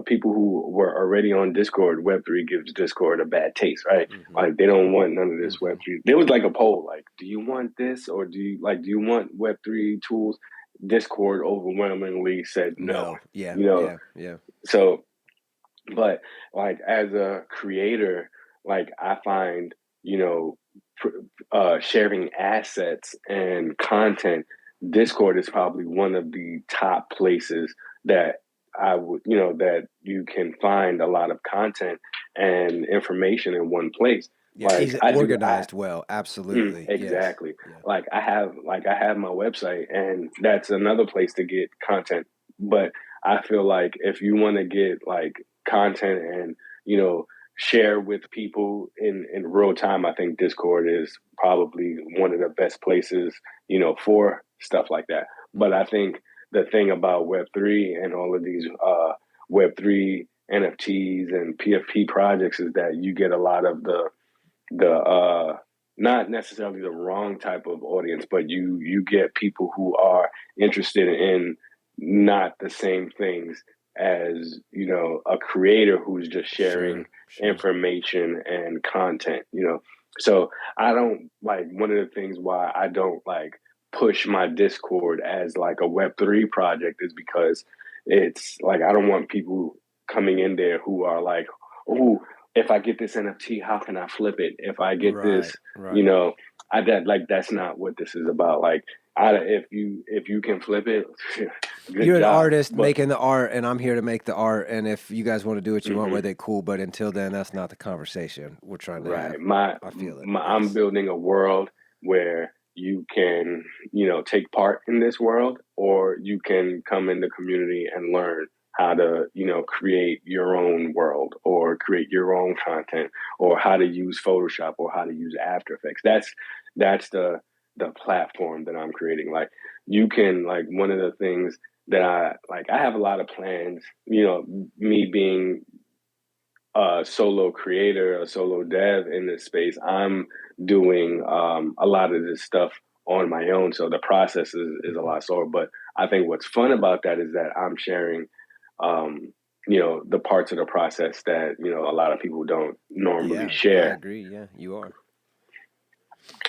people who were already on Discord, Web3 gives Discord a bad taste, right? Mm-hmm. Like they don't want none of this Mm-hmm. Web3. There was like a poll, like, do you want this, or do you want Web3 tools? Discord overwhelmingly said no. No. Yeah. You know, Yeah. Yeah. so but like as a creator, like I find, you know, sharing assets and content, Discord is probably one of the top places that that you can find a lot of content and information in one place. Yeah. Like Easy, I organized well. Absolutely. Yes. exactly. Yeah. Like I have my website, and that's another place to get content. But I feel like if you want to get like content and share with people in real time, I think Discord is probably one of the best places for stuff like that. But Mm-hmm. I think the thing about Web3 and all of these Web3 NFTs and PFP projects is that you get a lot of the not necessarily the wrong type of audience, but you get people who are interested in not the same things as a creator who's just sharing Sure. Sure. information and content. So I don't like, one of the things why I don't like push my Discord as like a Web3 project is because it's like I don't want people coming in there who are like, oh, if I get this NFT, how can I flip it? If I get this, Right. you Right. know, that's not what this is about. Like, if you can flip it, good You're an job. artist But making the art, and I'm here to make the art. And if you guys want to do what you want mhm, with it, cool. But until then, that's not the conversation we're trying to have. right, my, I feel it. I'm Yes. building a world where you can, take part in this world, or you can come in the community and learn how to, create your own world or create your own content, or how to use Photoshop or how to use After Effects. That's the platform that I'm creating. Like, you can, like, one of the things that I have a lot of plans, me being a solo creator, a solo dev in this space. I'm doing a lot of this stuff on my own, so the process is a Mm-hmm. lot slower. But I think what's fun about that is that I'm sharing, the parts of the process that a lot of people don't normally Yeah, I share. agree. Yeah, you are.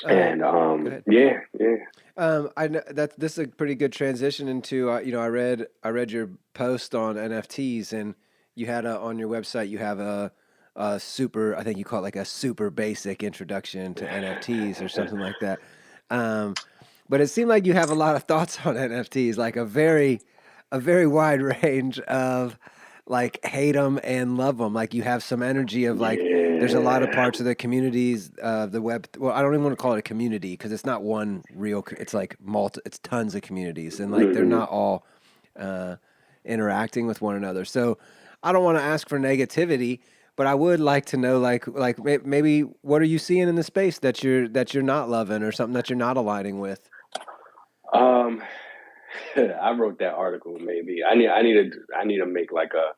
And Go ahead. yeah, yeah. I know that this is a pretty good transition into I read your post on NFTs, and you had on your website you have a super, I think you call it like a super basic introduction to NFTs or something like that. Um, but it seemed like you have a lot of thoughts on NFTs, like a very wide range of like hate them and love them. Like you have some energy of like there's a lot of Yeah. parts of the communities of the web. Well, I don't even want to call it a community because it's not one real. It's like it's tons of communities, and like they're Hmm. not all uh, interacting with one another. So I don't want to ask for negativity, but I would like to know maybe what are you seeing in the space that you're not loving, or something that you're not aligning with. Um, I wrote that article. Maybe I need to make like a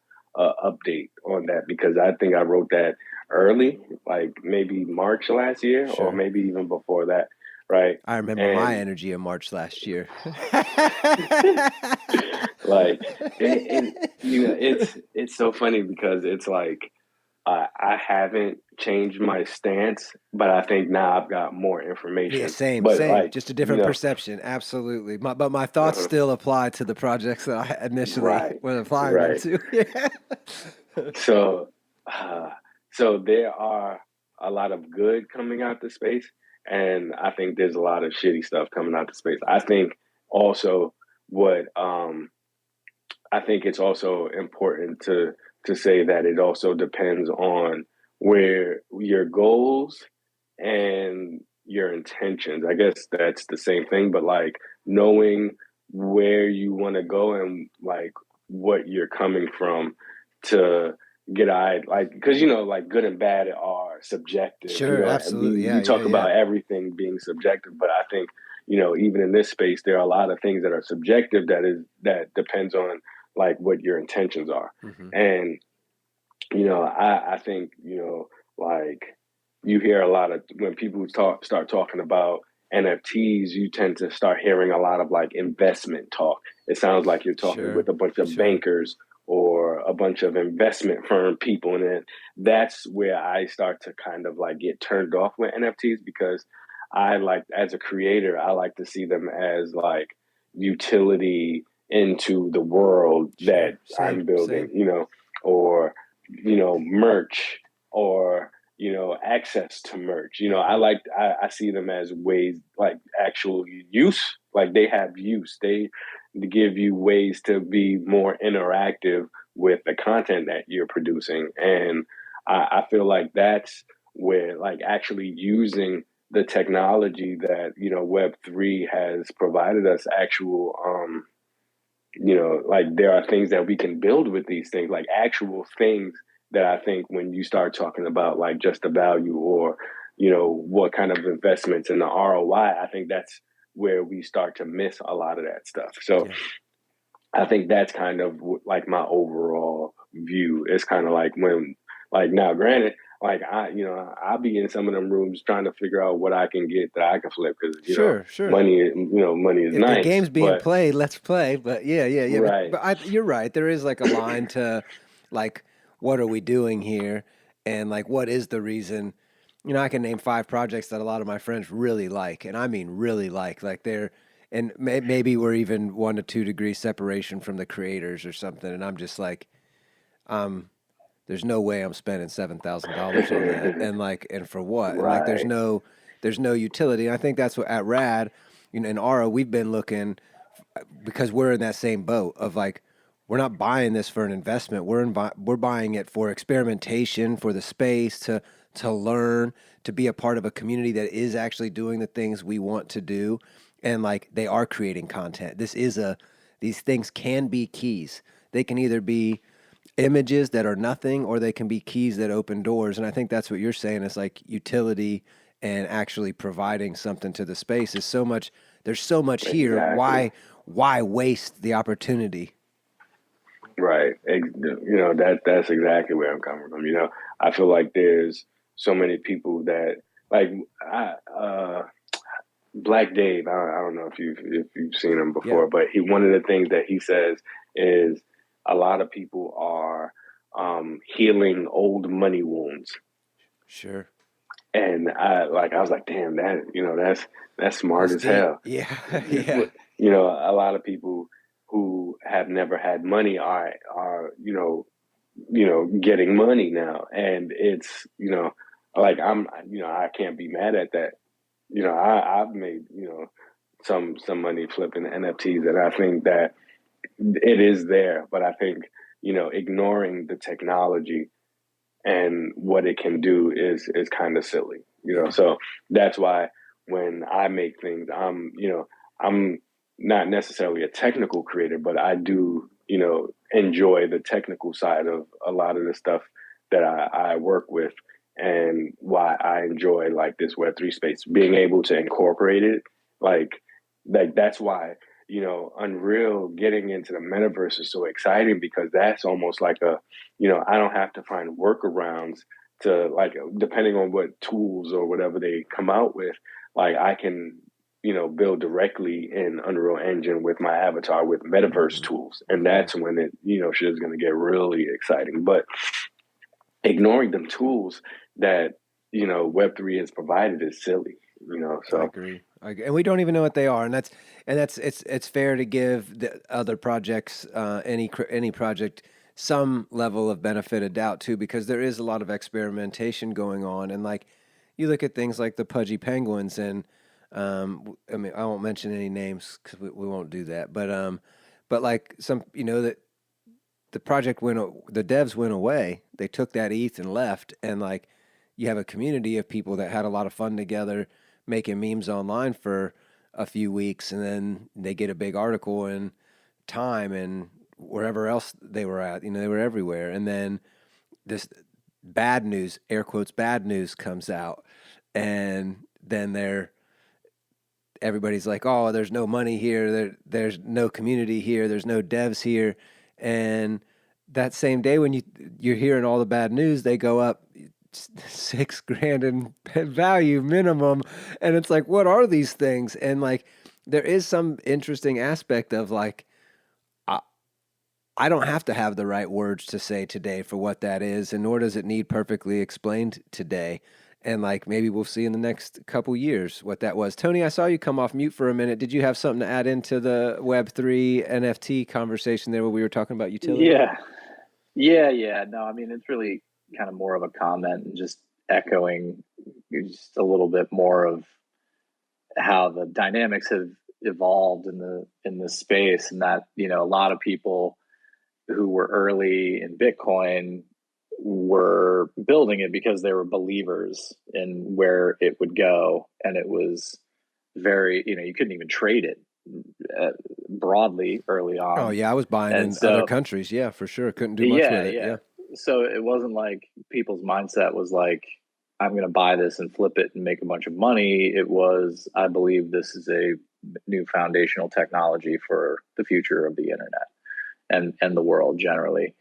update on that, because I think I wrote that early, like maybe March last year, or Sure. maybe even before that, right? I remember my And energy in March last year. like it's so funny because it's like I haven't changed my stance, but I think now I've got more Yeah, information. same, But same. like, Just a you different know, perception. Absolutely. But my thoughts uh still apply to the projects that I initially right, was applying them right. to. Yeah. So, uh, so there are a lot of good coming out to space, and I think there's a lot of shitty stuff coming out to space. I think also what I think it's also important to say that it also depends on where your goals and your intentions. I guess that's the same thing, but like knowing where you want to go and like what you're coming from to get eyed, like, because like good and bad are subjective, Sure, and absolutely. we Yeah, yeah, talk yeah. about everything being subjective, but I think even in this space there are a lot of things that are subjective that depends on like what your intentions are. Hmm. And I think like you hear a lot of when people start talking about NFTs, you tend to start hearing a lot of like investment talk. It sounds like you're talking Sure, with a bunch of sure. bankers or a bunch of investment firm people, and then that's where I start to kind of like get turned off with NFTs, because I like, as a creator, I like to see them as like utility into the world that Sure. Same, I'm building, same. or merch, or access to merch. Hmm. I see them as ways, like actual use, like they have use. They give you ways to be more interactive with the content that you're producing. And I feel like that's where like actually using the technology that Web3 has provided us actual like there are things that we can build with these things, like actual things that I think when you start talking about like just the value, or what kind of investments in the ROI, I think that's where we start to miss a lot of that stuff. So Yeah. I think that's kind of like my overall view. It's kind of like when, like, now, granted, like I'll be in some of them rooms trying to figure out what I can get that I can flip, because Sure, sure. money is If the nice, game's being but played, let's play. But yeah, yeah, yeah. right, You're right. There is like a line to, like, what are we doing here, and like, what is the reason? I can name five projects that a lot of my friends really like, and I mean really like. Like they're, and maybe we're even 1 to 2 degrees separation from the creators or something, and I'm just like, um, there's no way I'm spending $7,000 on that, and like, and for what? And like, right, there's no utility. And I think that's what at Rad, in Aura, we've been looking, because we're in that same boat of like, we're not buying this for an investment. We're buying it for experimentation, for the space to learn, to be a part of a community that is actually doing the things we want to do, and like they are creating content. These things can be keys. They can either be images that are nothing, or they can be keys that open doors. And I think that's what you're saying is like utility, and actually providing something to the space is so much. There's so much here. exactly. Why waste the opportunity? Right. That's exactly where I'm coming from. I feel like there's so many people that like Black Dave. I don't know if you've seen him Yeah, before, but one of the things that he says is a lot of people are healing old money wounds. sure. And I was like, damn, that's smart That's as deep. hell. Yeah, yeah. A lot of people who have never had money are getting money now, and it's like I can't be mad at that. I've made some money flipping NFTs, and I think that it is there, but I think ignoring the technology and what it can do is kind of silly. Yeah. So that's why when I make things, I'm not necessarily a technical creator, but I do enjoy the technical side of a lot of the stuff that I work with, and why I enjoy like this Web3 space, being able to incorporate it, like that's why Unreal getting into the metaverse is so exciting, because that's almost like I don't have to find workarounds to, like, depending on what tools or whatever they come out with, like I can, build directly in Unreal Engine with my avatar with metaverse Hmm. tools. And Hmm. that's when it, shit is going to get really exciting. But ignoring them tools that, Web3 has provided is silly, I so. agree. And we don't even know what they are, and that's it's fair to give the other projects, any project, some level of benefit of doubt too, because there is a lot of experimentation going on, and like you look at things like the Pudgy Penguins, and I mean I won't mention any names because we won't do that, but like some that the project the devs went away, they took that ETH and left, and like you have a community of people that had a lot of fun together making memes online for a few weeks, and then they get a big article in Time and wherever else they were at. They were everywhere, and then this bad news, air quotes, bad news comes out, and then everybody's like, "Oh, there's no money here. There's no community here. There's no devs here," and that same day when you're hearing all the bad news, they go up $6,000 in value minimum, and it's like, what are these things? And like, there is some interesting aspect of like, I, I don't have to have the right words to say today for what that is, and nor does it need perfectly explained today. And like, maybe we'll see in the next couple years what that was. Tony, I saw you come off mute for a minute. Did you have something to add into the Web3 NFT conversation there where we were talking about utility? Yeah. No, I mean, it's really kind of more of a comment and just echoing just a little bit more of how the dynamics have evolved in the space, and that a lot of people who were early in Bitcoin were building it because they were believers in where it would go, and it was very you couldn't even trade it broadly early on. Oh yeah, I was buying And in so other countries. Yeah, for sure. Couldn't do much with it. Yeah. so it wasn't like people's mindset was like, I'm going to buy this and flip it and make a bunch of money. It was, I believe this is a new foundational technology for the future of the internet and the world generally.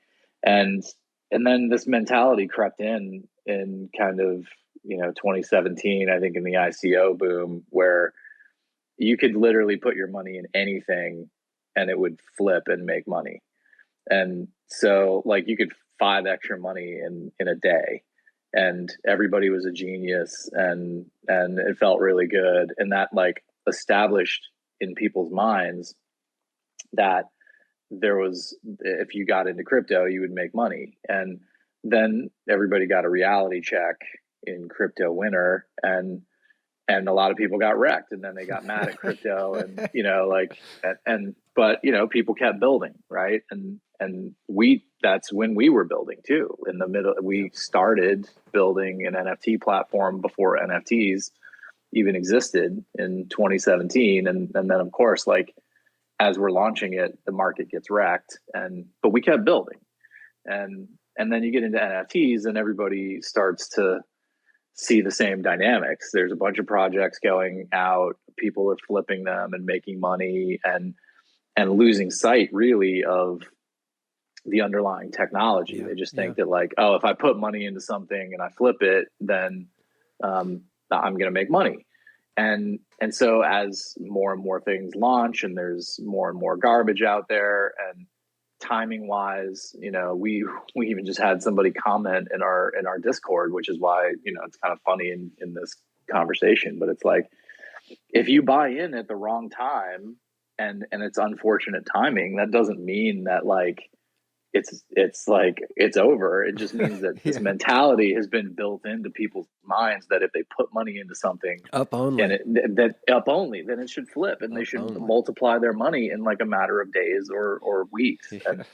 And then this mentality crept in kind of 2017, I think, in the ICO boom, where you could literally put your money in anything and it would flip and make money. And so like you could 5x your money in a day, and everybody was a genius, and it felt really good, and that like established in people's minds that there was, if you got into crypto you would make money. And then everybody got a reality check in crypto winter, and a lot of people got wrecked, and then they got mad at crypto, and but people kept building, right? And that's when we were building too. In the middle, we started building an NFT platform before NFTs even existed in 2017, and then of course, like as we're launching it, the market gets wrecked, but we kept building, and then you get into NFTs, and everybody starts to see the same dynamics. There's a bunch of projects going out, people are flipping them and making money, and losing sight really of the underlying technology. They just think that like, oh, if I put money into something and I flip it, then I'm going to make money. And so as more and more things launch, and there's more and more garbage out there, and timing wise, we even just had somebody comment in our Discord, which is why it's kind of funny in this conversation. But it's like, if you buy in at the wrong time, and it's unfortunate timing, that doesn't mean that like it's like it's over. It just means that this mentality has been built into people's minds that if they put money into something up only, and then it should flip, and they should multiply their money in like a matter of days or weeks. And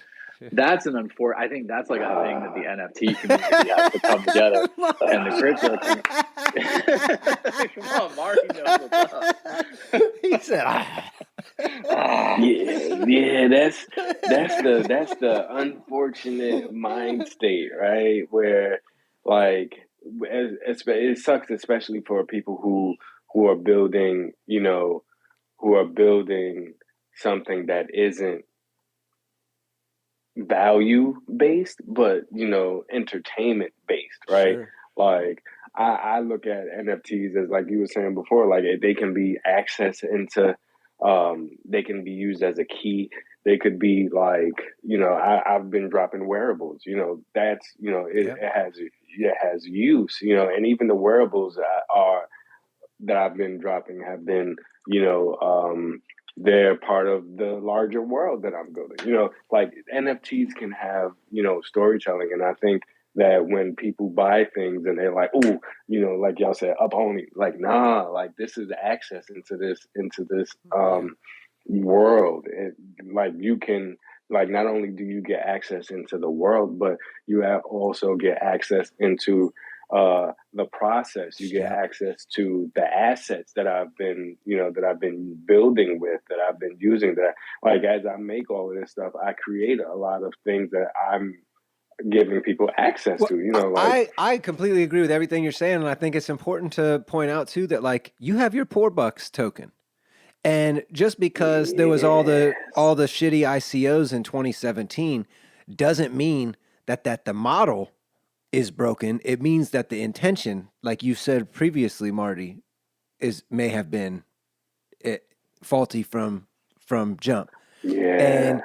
that's I think that's like a thing that the NFT community has to come together, and the crypto community. Come on, Marty knows what's up. He said, Yeah, that's the unfortunate mind state, right? Where like it sucks, especially for people who are building, who are building something that isn't value based, but entertainment based, right? Sure. Like I look at NFTs as, like you were saying before, like they can be accessed into, they can be used as a key They could be like, I've been dropping wearables. That's Yep. it has use. And even the wearables that I've been dropping have been, they're part of the larger world that I'm building. Like NFTs can have, storytelling. And I think that when people buy things and they're like, oh, like y'all said, up only, like, nah, like this is access into this world. Like you can, like, not only do you get access into the world, but you also get access into the process. You get Yep. access to the assets that I've been, that I've been building with, that I've been using. That, like, as I make all of this stuff, I create a lot of things that I'm giving people access Well, to. Like, I completely agree with everything you're saying, and I think it's important to point out too that like you have your Poor Bucks token. And just because there was all the yes, shitty ICOs in 2017 doesn't mean that the model is broken. It means that the intention, like you said previously, Marty, may have been faulty from jump. yeah,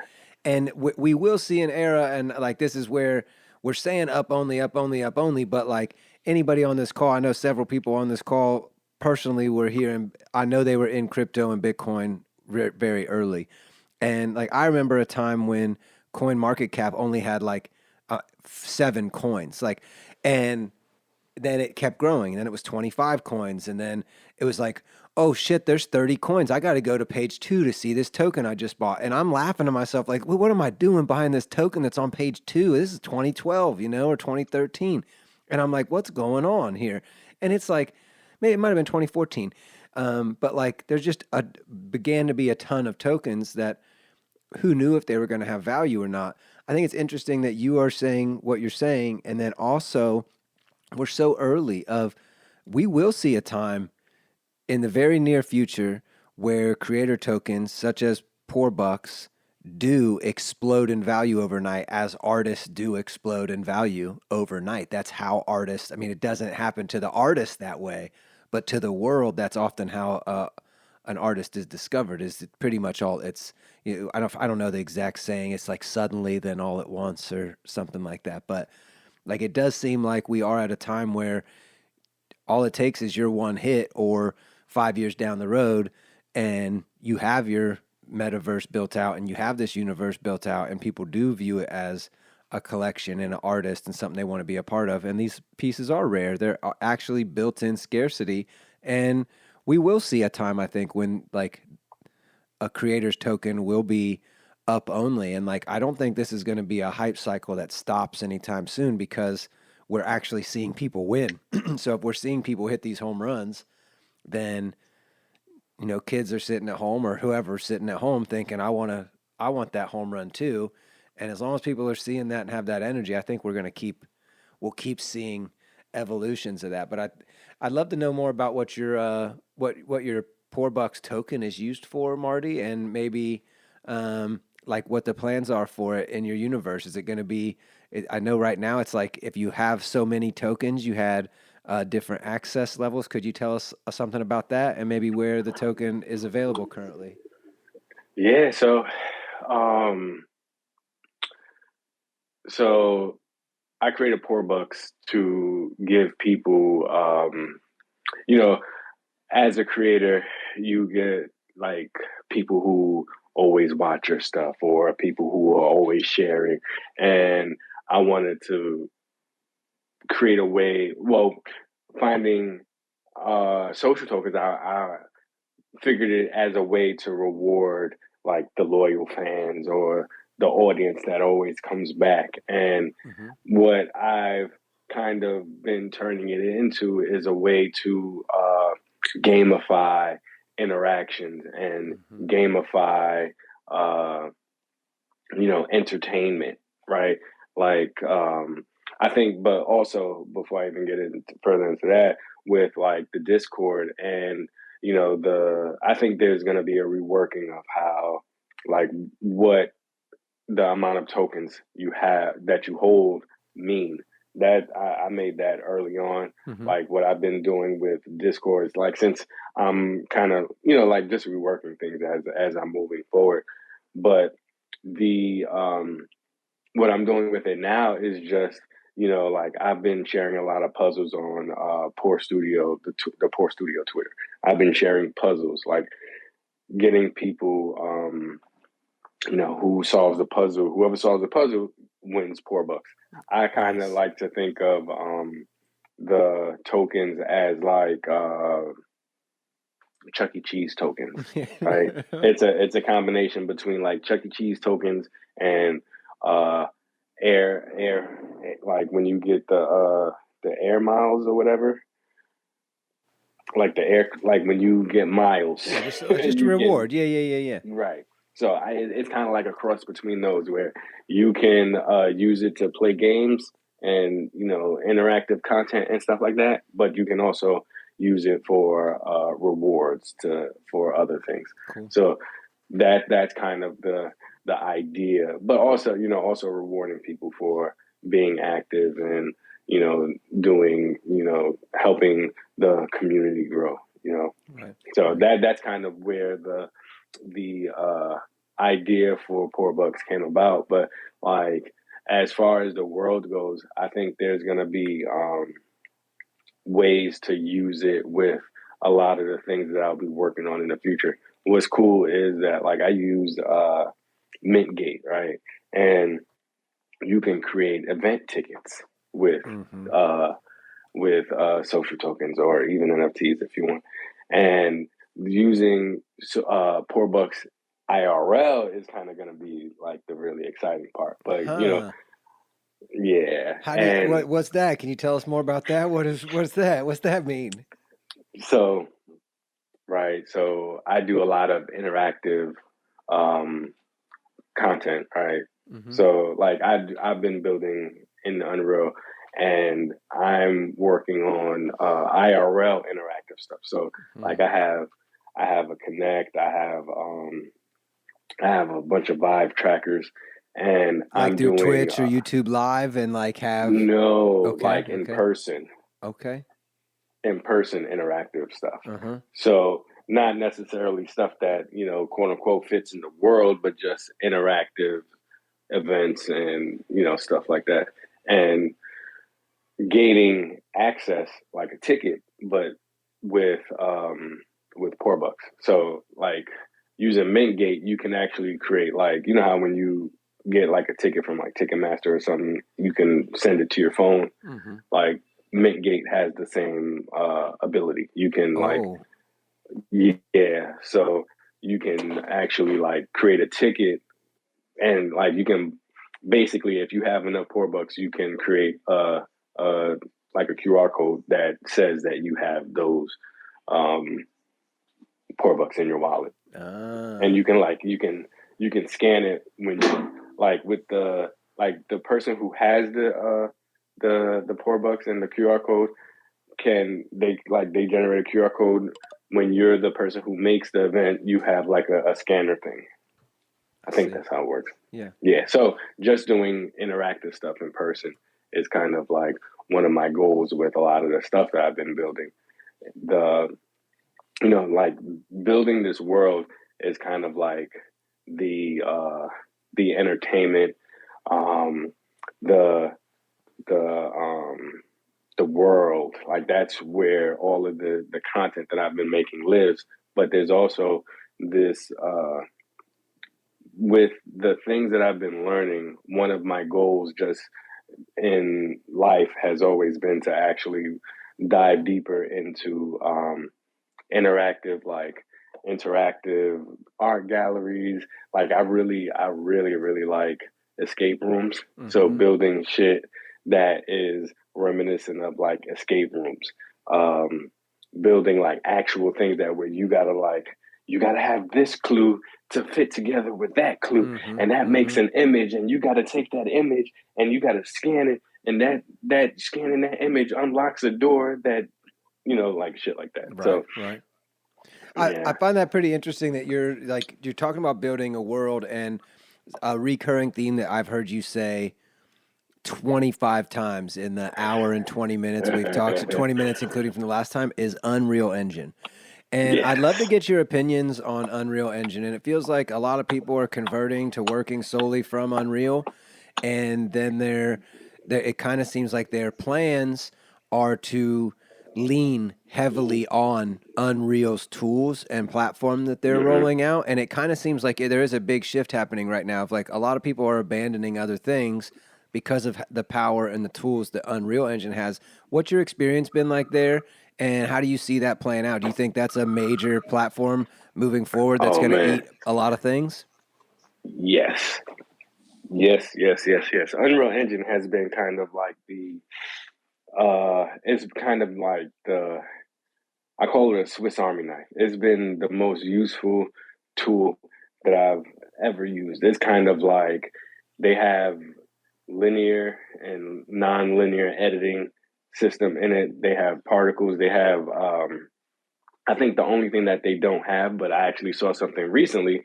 And we will see an era, and like this is where we're saying up only, up only, up only. But like anybody on this call, I know several people on this call personally were here, and I know they were in crypto and Bitcoin very early. And like I remember a time when Coin Market Cap only had like 7 coins, like, and then it kept growing, and then it was 25 coins, and then it was like, oh shit, there's 30 coins. I got to go to page 2 to see this token I just bought. And I'm laughing to myself like, well, what am I doing behind this token that's on page 2? This is 2012, or 2013. And I'm like, what's going on here? And it's like, maybe it might have been 2014. But like there's just began to be a ton of tokens that who knew if they were going to have value or not. I think it's interesting that you are saying what you're saying, and then also we're so early of we will see a time in the very near future where creator tokens such as Poor Bucks do explode in value overnight as artists do explode in value overnight. That's how artists, I mean, it doesn't happen to the artist that way, but to the world, that's often how an artist is discovered. Is pretty much all it's, I don't know the exact saying. It's like suddenly, then all at once or something like that. But like it does seem like we are at a time where all it takes is your one hit or 5 years down the road and you have your metaverse built out and you have this universe built out and people do view it as a collection and an artist and something they want to be a part of. And these pieces are rare. They're actually built in scarcity. And we will see a time, I think, when like a creator's token will be up only. And like, I don't think this is going to be a hype cycle that stops anytime soon because we're actually seeing people win. So if we're seeing people hit these home runs, then, kids are sitting at home or whoever's sitting at home thinking, I want that home run too. And as long as people are seeing that and have that energy, I think we'll keep seeing evolutions of that. But I'd love to know more about what your Poor Bucks token is used for, Marty, and maybe like what the plans are for it in your universe. Is it going to be? I know right now it's like if you have so many tokens, you had different access levels. Could you tell us something about that and maybe where the token is available currently? yeah. Um, so I created Poor Bucks to give people, you know, as a creator, you get like people who always watch your stuff or people who are always sharing. And I wanted to create a way, well, finding social tokens, I figured it as a way to reward like the loyal fans or the audience that always comes back. And Mm-hmm. what I've kind of been turning it into is a way to gamify interactions and Mm-hmm. gamify, uh, entertainment, right? Like, I think, but also before I even get further into that, with like the Discord and I think there's going to be a reworking of how, like, what the amount of tokens you have that you hold mean. That I made that early on. Mm-hmm. Like what I've been doing with Discord is like, since I'm kind of like just reworking things as I'm moving forward, but the what I'm doing with it now is just, like I've been sharing a lot of puzzles on Poor Studio, the Poor Studio Twitter. I've been sharing puzzles, like getting people, who solves the puzzle. Whoever solves the puzzle wins $4. I kind of Nice. like to think of the tokens as like Chuck E. Cheese tokens, right? It's a combination between like Chuck E. Cheese tokens and uh, air, like when you get the air miles or whatever, like the air, like when you get miles, Yeah, just a you get reward. Yeah. right. So it's kind of like a cross between those where you can use it to play games and interactive content and stuff like that, but you can also use it for rewards for other things. Cool. So that's kind of the idea, but also also rewarding people for being active and doing helping the community grow. Right. So that's kind of where the idea for $4 came about. But like as far as the world goes, I think there's gonna be ways to use it with a lot of the things that I'll be working on in the future. What's cool is that like I used Mintgate, right? And you can create event tickets with social tokens or even NFTs if you want. And using $4 IRL is kind of going to be like the really exciting part. But yeah. How do you, what's that? Can you tell us more about that? What's that? What's that mean? So right, so I do a lot of interactive content, right? So like I've been building in the Unreal, and I'm working on IRL interactive stuff. So like I have a Connect, I have a bunch of Vive trackers, and Like I'm through doing Twitch or YouTube Live and like have like in person. Okay. In person interactive stuff. So not necessarily stuff that, quote unquote fits in the world, but just interactive events and, stuff like that. And gaining access like a ticket, but with $4. So like using Mintgate, you can actually create like, how when you get like a ticket from like Ticketmaster or something, you can send it to your phone. Like Mintgate has the same ability. You can so you can actually like create a ticket, and like you can basically, if you have enough $4, you can create like a QR code that says that you have those $4 in your wallet, and you can scan it when you like with the person who has the $4 and the QR code they generate a QR code. When you're the person who makes the event, you have like a scanner thing. I think that's how it works. Yeah. So just doing interactive stuff in person is kind of like one of my goals with a lot of the stuff that I've been building. Like building this world is kind of like the entertainment, the the world. Like that's where all of the content that I've been making lives. But there's also this with the things that I've been learning, one of my goals just in life has always been to actually dive deeper into interactive art galleries. Like I really like escape rooms. So building shit that is reminiscent of like escape rooms. Building like actual things that where you gotta have this clue to fit together with that clue, and that makes an image, and you gotta take that image and you gotta scan it, and that scanning that image unlocks a door that like shit like that. Right. I find that pretty interesting that you're talking about building a world, and a recurring theme that I've heard you say 25 times in the hour and 20 minutes we've talked, 20 minutes including from the last time, is Unreal Engine. And I'd love to Yes. get your opinions on Unreal Engine. And it feels like a lot of people are converting to working solely from Unreal. And then it kind of seems like their plans are to lean heavily on Unreal's tools and platform that they're Hmm. rolling out. And it kind of seems like there is a big shift happening right now of like a lot of people are abandoning other things because of the power and the tools that Unreal Engine has. What's your experience been like there? And how do you see that playing out? Do you think that's a major platform moving forward that's Oh going to man. eat a lot of things? Yes. Yes. Yes. Yes. Yes. Unreal Engine has been kind of like it's kind of like I call it a Swiss Army knife. It's been the most useful tool that I've ever used. It's kind of like they have linear and non-linear editing system in it. They have particles. They have I think the only thing that they don't have, but I actually saw something recently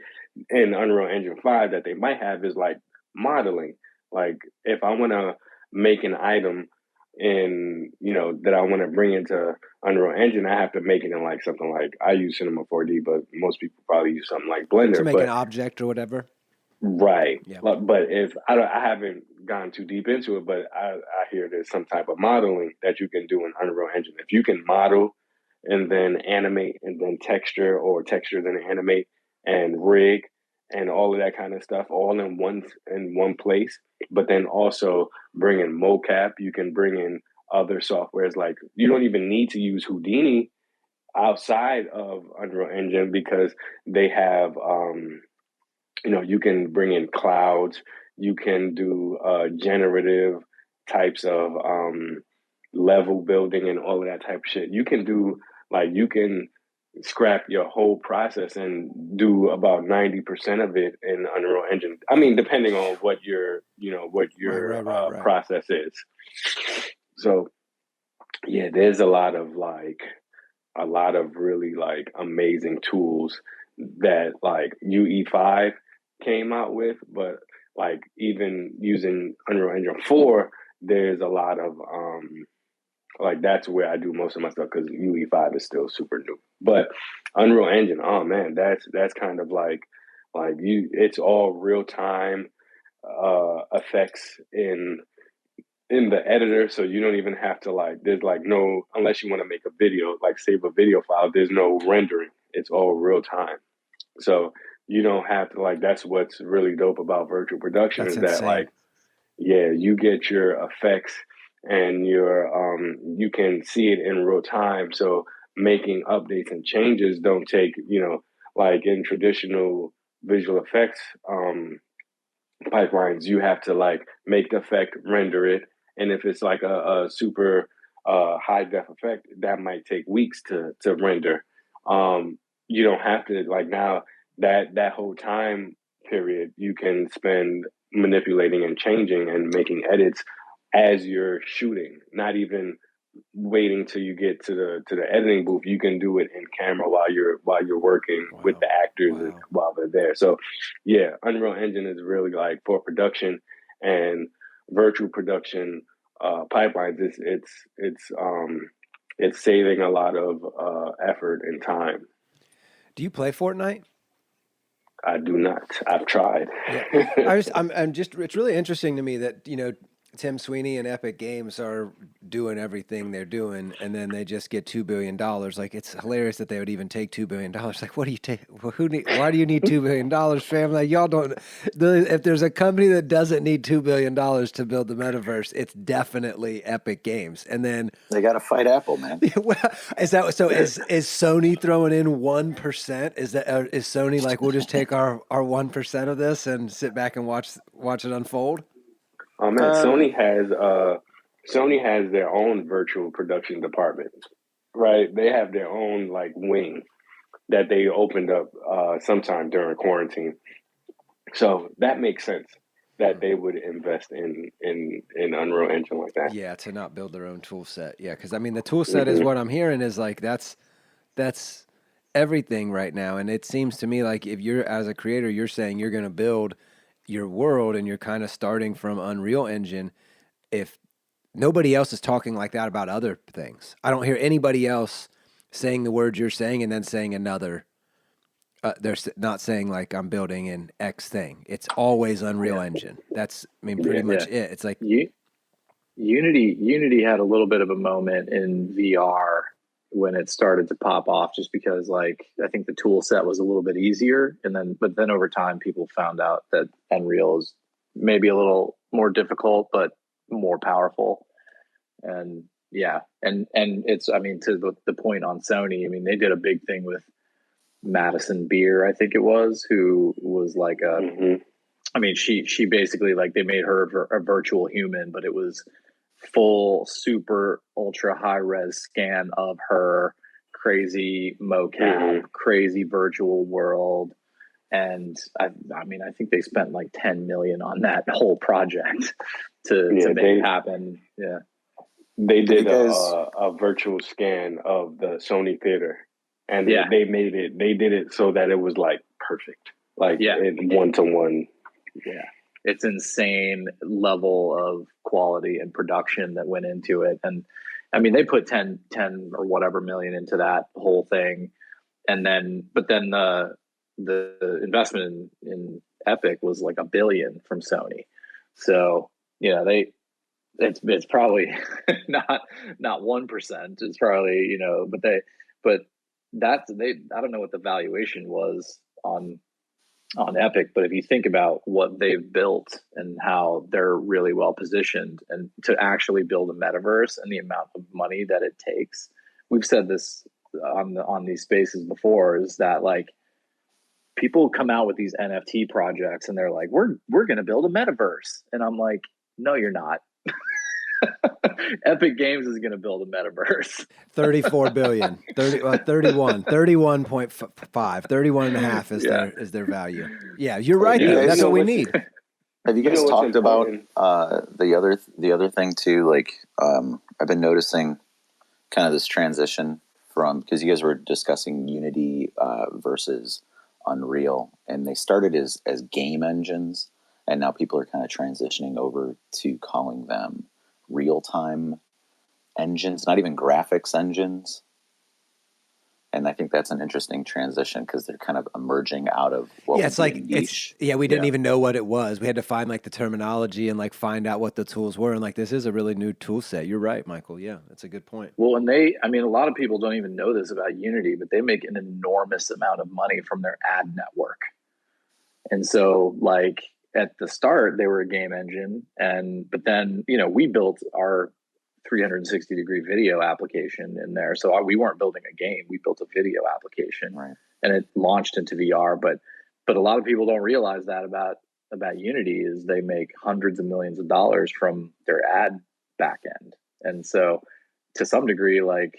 in Unreal Engine 5 that they might have is like modeling. Like if I want to make an item in, that I want to bring into Unreal Engine, I have to make it in like something like I use Cinema 4D, but most people probably use something like To Blender. make an But object or whatever? right. Yeah. But if I haven't gone too deep into it, but I hear there's some type of modeling that you can do in Unreal Engine. If you can model and then animate and then texture or texture then animate and rig and all of that kind of stuff all in one place, but then also bring in mocap, you can bring in other softwares like you don't even need to use Houdini outside of Unreal Engine because they have you can bring in clouds, you can do generative types of level building and all of that type of shit. You can do like you can scrap your whole process and do about 90% of it in Unreal Engine. I mean, depending on what your Right. process is. So yeah, there's a lot of really like amazing tools that like UE5 came out with, but like even using Unreal Engine 4, there's a lot of like that's where I do most of my stuff because UE5 is still super new. But Unreal Engine, oh man, that's kind of like it's all real time effects in the editor, so you don't even have to like there's like no unless you want to make a video like save a video file, there's no rendering, it's all real time. So you don't have to like that's what's really dope about virtual production That's is that insane. like yeah, you get your effects and you can see it in real time, so making updates and changes don't take like in traditional visual effects pipelines, you have to like make the effect, render it, and if it's like a super high def effect, that might take weeks to render. You don't have to like now that whole time period you can spend manipulating and changing and making edits as you're shooting, not even waiting till you get to the editing booth. You can do it in camera while you're working with Wow. the actors and Wow. while they're there. So yeah, Unreal Engine is really like for production and virtual production pipelines. It's saving a lot of effort and time. Do you play Fortnite? I do not. I've tried. Yeah, I'm just. It's really interesting to me that Tim Sweeney and Epic Games are doing everything they're doing, and then they just get $2 billion. Like it's hilarious that they would even take $2 billion. Like, what do you take? Why do you need $2 billion, fam? Like, y'all don't. If there's a company that doesn't need $2 billion to build the metaverse, it's definitely Epic Games. And then They got to fight Apple, man. well, is that so? Is Sony throwing in 1%? Is Sony like we'll just take our 1% of this and sit back and watch it unfold? Oh man, Uh, Sony has their own virtual production department, right? They have their own like wing that they opened up sometime during quarantine. So that makes sense that they would invest in Unreal Engine like that. Yeah, to not build their own tool set. Yeah, because I mean the tool set is Hmm. what I'm hearing is like that's everything right now, and it seems to me like if you're as a creator, you're saying you're going to build your world and you're kind of starting from Unreal Engine. If nobody else is talking like that about other things. I don't hear anybody else saying the words you're saying and then saying another. They're not saying like I'm building an X thing. It's always Unreal Engine. That's, I mean, pretty much it. It's like Unity had a little bit of a moment in VR when it started to pop off, just because like I think the tool set was a little bit easier, but then over time people found out that Unreal is maybe a little more difficult but more powerful. And and it's, I mean, to the point on Sony, I mean, they did a big thing with Madison Beer, I think it was, who was like I mean, she basically, like, they made her a virtual human, but it was full super ultra high res scan of her, crazy mocap, crazy virtual world. And I mean, I think they spent like 10 million on that whole project to make it happen. Yeah. They did a virtual scan of the Sony theater, and they did it so that it was like perfect, like 1-to-1. Yeah, it's insane level of quality and production that went into it. And I mean, they put 10 or whatever million into that whole thing. And then, but then the investment in Epic was like $1 billion from Sony. So, you know, it's probably not 1%. It's probably, you know, but I don't know what the valuation was on Epic, but if you think about what they've built and how they're really well positioned, and to actually build a metaverse and the amount of money that it takes, we've said this on these spaces before, is that like people come out with these NFT projects and they're like, we're going to build a metaverse, and I'm like, no, you're not. Epic Games is going to build a metaverse. 34 billion, 31.5, 31 and a half is their value. Yeah, you're right. That's what we need. Have you guys talked about the other thing too? Like, I've been noticing kind of this transition from, because you guys were discussing Unity versus Unreal, and they started as game engines, and now people are kind of transitioning over to calling them real-time engines, not even graphics engines. And I think that's an interesting transition because they're kind of emerging out of what it's like niche. We didn't even know what it was. We had to find like the terminology and like find out what the tools were. And like, this is a really new tool set. You're right, Michael. Yeah, that's a good point. Well, and I mean, a lot of people don't even know this about Unity, but they make an enormous amount of money from their ad network. And so like at the start, they were a game engine, but then, you know, we built our 360-degree video application in there. So we weren't building a game; we built a video application, right? And it launched into VR. But a lot of people don't realize that about Unity is they make hundreds of millions of dollars from their ad backend. And so, to some degree, like,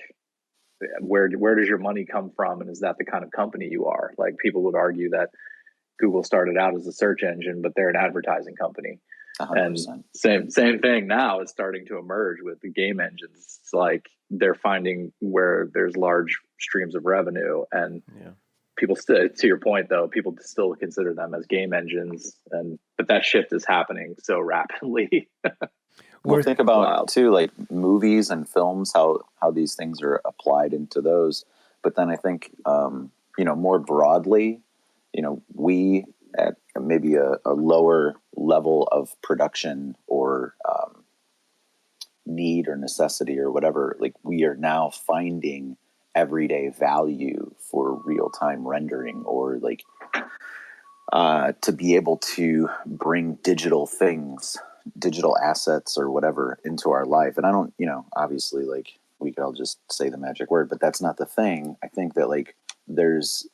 where does your money come from, and is that the kind of company you are? Like, people would argue that Google started out as a search engine, but they're an advertising company. 100%. And same thing now is starting to emerge with the game engines. It's like they're finding where there's large streams of revenue, and people still, to your point though, people still consider them as game engines, but that shift is happening so rapidly. Well, think about too, like movies and films, how these things are applied into those. But then I think, you know, more broadly, you know, we at maybe a lower level of production or need or necessity or whatever, like we are now finding everyday value for real-time rendering, or like to be able to bring digital things, digital assets or whatever into our life. And I don't, you know, obviously like we could all just say the magic word, but that's not the thing. I think that like there's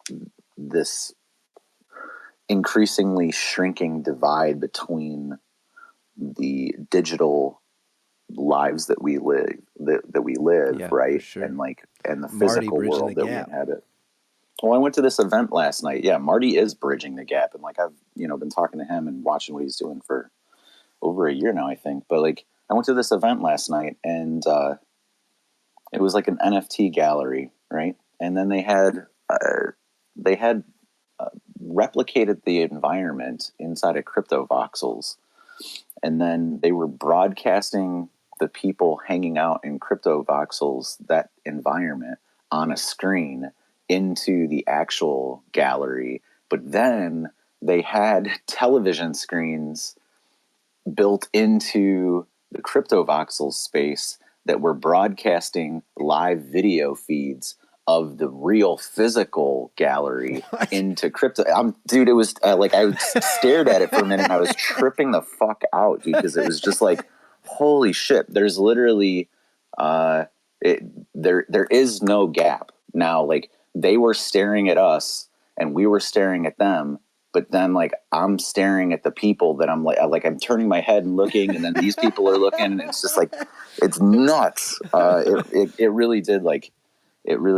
this increasingly shrinking divide between the digital lives that we live, right? Sure. And like, and the Marty physical world that we gap. inhabit. Well, I went to this event last night. Yeah, Marty is bridging the gap, and like I've, you know, been talking to him and watching what he's doing for over a year now, I think. But like, I went to this event last night, and it was like an NFT gallery, right? And then they had replicated the environment inside of crypto voxels, and then they were broadcasting the people hanging out in crypto voxels, that environment, on a screen into the actual gallery. But then they had television screens built into the CryptoVoxel space that were broadcasting live video feeds of the real physical gallery into crypto. Dude, it was like I stared at it for a minute and I was tripping the fuck out, dude, because it was just like, holy shit. There's literally there is no gap now. Like, they were staring at us and we were staring at them, but then like I'm staring at the people that I'm like I'm turning my head and looking, and then these people are looking, and it's just like, it's nuts. It really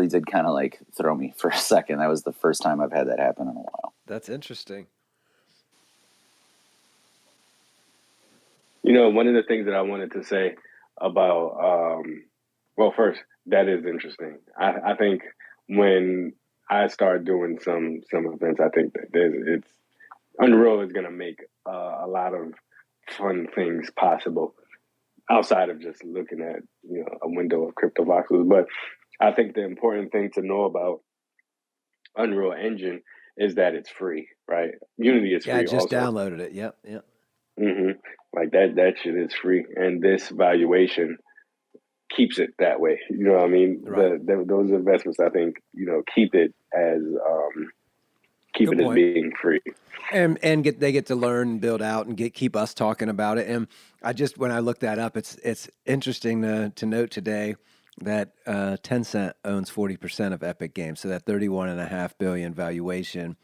did kind of like throw me for a second. That was the first time I've had that happen in a while. That's interesting. You know, one of the things that I wanted to say about, well, first, that is interesting. I think when I start doing some events, I think that it's Unreal is going to make a lot of fun things possible outside of just looking at, you know, a window of CryptoVoxels. But I think the important thing to know about Unreal Engine is that it's free, right? Unity is free. I just also downloaded it. Yep. Mm-hmm. Like that shit is free, and this valuation keeps it that way. You know what I mean? Right. Those investments, I think, you know, keep it as being free, and they get to learn and build out and keep us talking about it. And when I looked that up, it's interesting to note today that Tencent owns 40% of Epic Games, so that $31.5 billion valuation,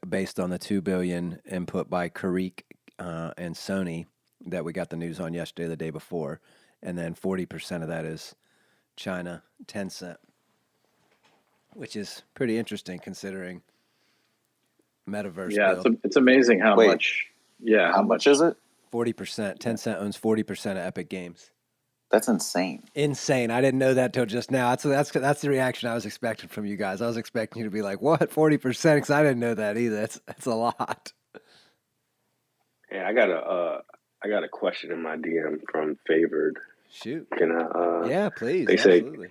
based on the $2 billion input by Karik and Sony that we got the news on yesterday, the day before, and then 40% of that is China, Tencent, which is pretty interesting considering metaverse. Yeah, build. it's amazing how much. Yeah, how much is it? 40%. Tencent owns 40% of Epic Games. That's insane. Insane. I didn't know that till just now. That's the reaction I was expecting from you guys. I was expecting you to be like, "What, 40%?" Because I didn't know that either. That's a lot. Yeah, I got a question in my DM from Favored. Shoot. Can I? Yeah, please. Absolutely.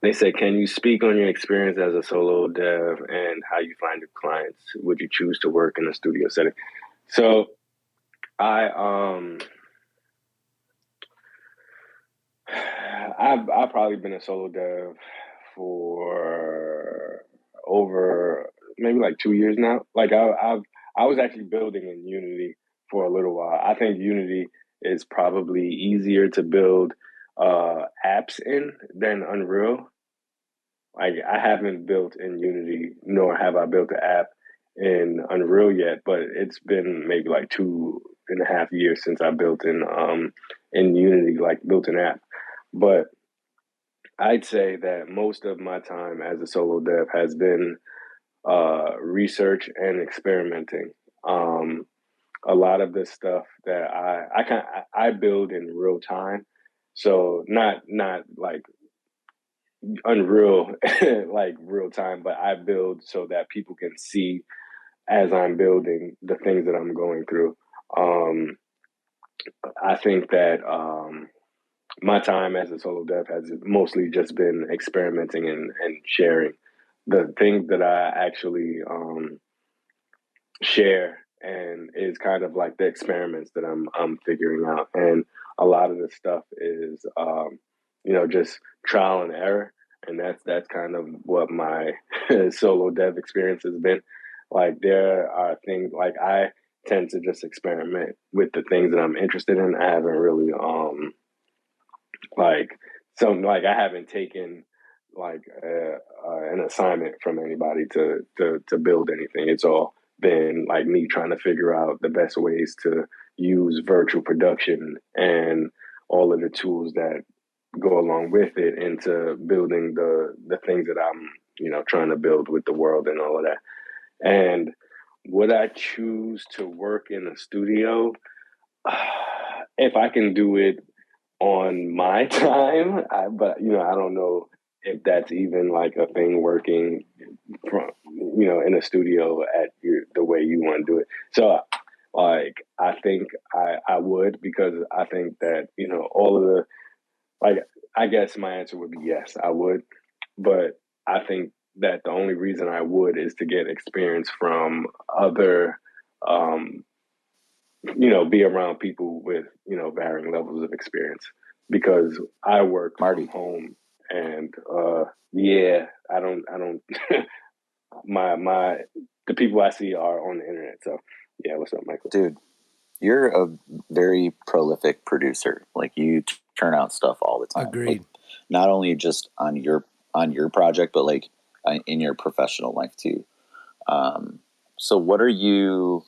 They say, can you speak on your experience as a solo dev and how you find your clients? Would you choose to work in a studio setting? So I've probably been a solo dev for over maybe like 2 years now. Like I was actually building in Unity for a little while. I think Unity is probably easier to build apps in than Unreal. Like, I haven't built in Unity, nor have I built an app in Unreal yet, but it's been maybe like 2.5 years since I built in Unity, like built an app. But I'd say that most of my time as a solo dev has been research and experimenting. A lot of the stuff that I build in real time, so not like Unreal like real time, but I build so that people can see as I'm building the things that I'm going through. I think that my time as a solo dev has mostly just been experimenting and sharing the things that I actually share, and is kind of like the experiments that I'm figuring out. And a lot of the stuff is you know, just trial and error, and that's kind of what my solo dev experience has been. Like, there are things, like, I tend to just experiment with the things that I'm interested in. I haven't really I haven't taken like an assignment from anybody to build anything. It's all been like me trying to figure out the best ways to use virtual production and all of the tools that go along with it into building the things that I'm, you know, trying to build with the world and all of that. And would I choose to work in a studio? If I can do it on my time, but you know, I don't know if that's even like a thing working from, you know, in a studio at the way you want to do it. So like, I think I would, because I think that, you know, all of the, like, I guess my answer would be yes, I would. But I think that the only reason I would is to get experience from other, be around people with, varying levels of experience, because I work Marty. from home and, I don't, the people I see are on the internet. So yeah, what's up, Michael? Dude, you're a very prolific producer. Like you turn out stuff all the time. Agreed. Like, not only just on your project, but like in your professional life too. So what are you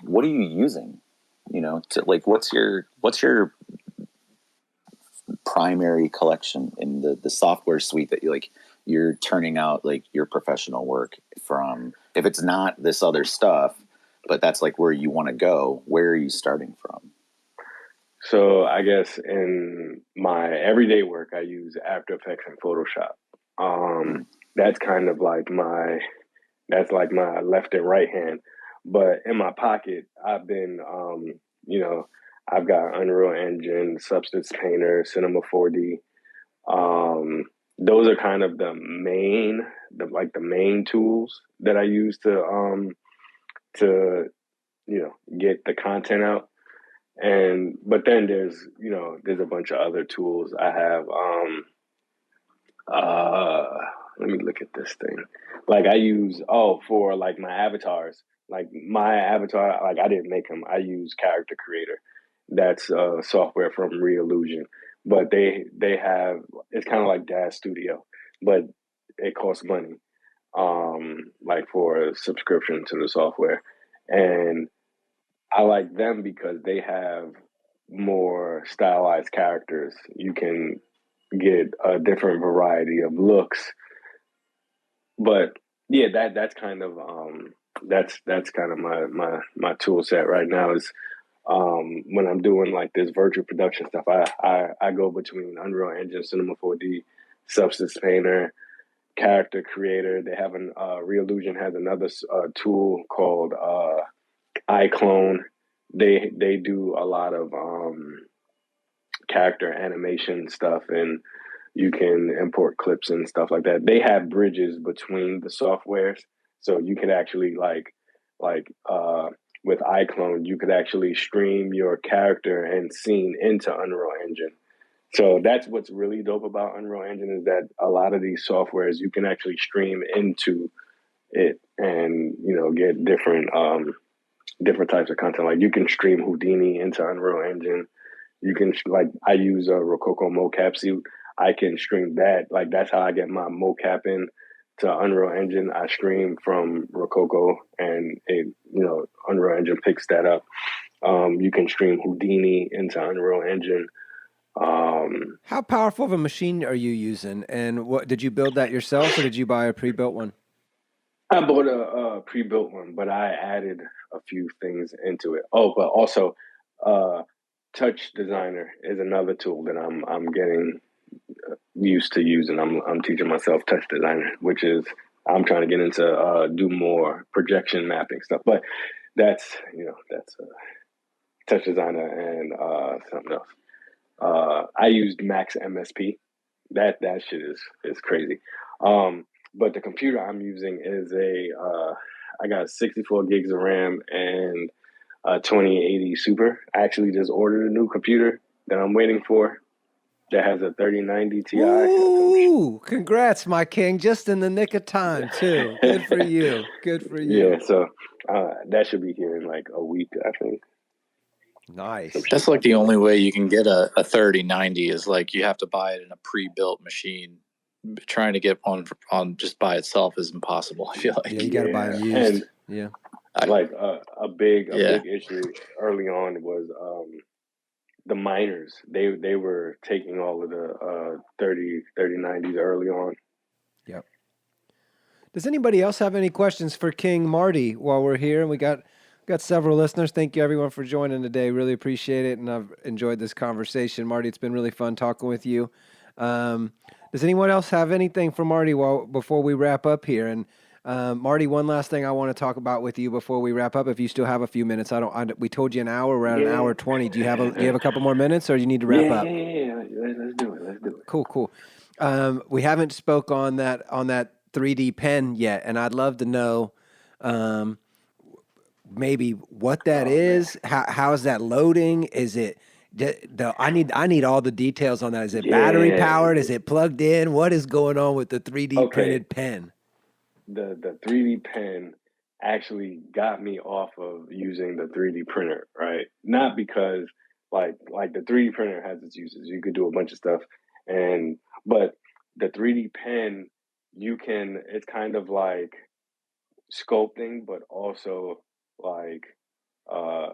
using? To like, what's your primary collection in the software suite that you're turning out like your professional work from? If it's not this other stuff, but that's like where you want to go, where are you starting from? So I guess in my everyday work, I use After Effects and Photoshop. That's kind of like my left and right hand. But in my pocket, I've been, I've got Unreal Engine, Substance Painter, Cinema 4D. Those are kind of the main tools that I use to get the content out. But then there's a bunch of other tools I have. Let me look at this thing. Like I use for like my avatars. Like my avatar, like I didn't make them. I use Character Creator. That's software from Reallusion. But they have, it's kind of like Daz Studio, but it costs money. Like for a subscription to the software. And I like them because they have more stylized characters. You can get a different variety of looks. But yeah, that's kind of my tool set right now is when I'm doing like this virtual production stuff, I go between Unreal Engine, Cinema 4D, Substance Painter, Character Creator. They have Reallusion has another tool called iClone. They do a lot of character animation stuff, and you can import clips and stuff like that. They have bridges between the softwares, so you can actually with iClone, you could actually stream your character and scene into Unreal Engine. So that's what's really dope about Unreal Engine is that a lot of these softwares you can actually stream into it and get different types of content. Like you can stream Houdini into Unreal Engine. You can I use a Rococo mocap suit. I can stream that. Like that's how I get my mocap in to Unreal Engine. I stream from Rococo, and Unreal Engine picks that up. You can stream Houdini into Unreal Engine. How powerful of a machine are you using? And what did you build that yourself, or did you buy a pre-built one? I bought a pre-built one, but I added a few things into it. Oh, but also, Touch Designer is another tool that I'm getting used to using. I'm teaching myself Touch Designer, which is I'm trying to get into do more projection mapping stuff. But that's Touch Designer and something else. I used Max MSP. That shit is crazy. But the computer I'm using is I got 64 gigs of RAM and a 2080 Super. I actually just ordered a new computer that I'm waiting for that has a 3090 Ti. Ooh, congrats, my king. Just in the nick of time, too. Good for you. Good for you. Yeah, so that should be here in like a week, I think. Nice. That's like the only way you can get a 3090 is like you have to buy it in a pre-built machine. Trying to get on just by itself is impossible. I feel like you got to buy them used. And a big issue early on was the miners. They were taking all of the 3090s early on. Yep. Does anybody else have any questions for King Marty while we're here? And we got several listeners. Thank you everyone for joining today. Really appreciate it, and I've enjoyed this conversation. Marty, it's been really fun talking with you. Does anyone else have anything for Marty before we wrap up here? And Marty, one last thing I want to talk about with you before we wrap up, if you still have a few minutes. We told you an hour. We're at an hour 20. Do you have a couple more minutes, or you need to wrap up? Yeah. Let's do it. Cool. We haven't spoke on that 3D pen yet, and I'd love to know um, maybe what that Oh man, is. How is that loading? Is it I need all the details on that. Is it battery yeah. powered? Is it plugged in? What is going on with the 3D Okay, printed pen? the 3D pen actually got me off of using the 3D printer, right? Not because like the 3D printer has its uses. You could do a bunch of stuff, and but the 3D pen, it's kind of like sculpting, but also like uh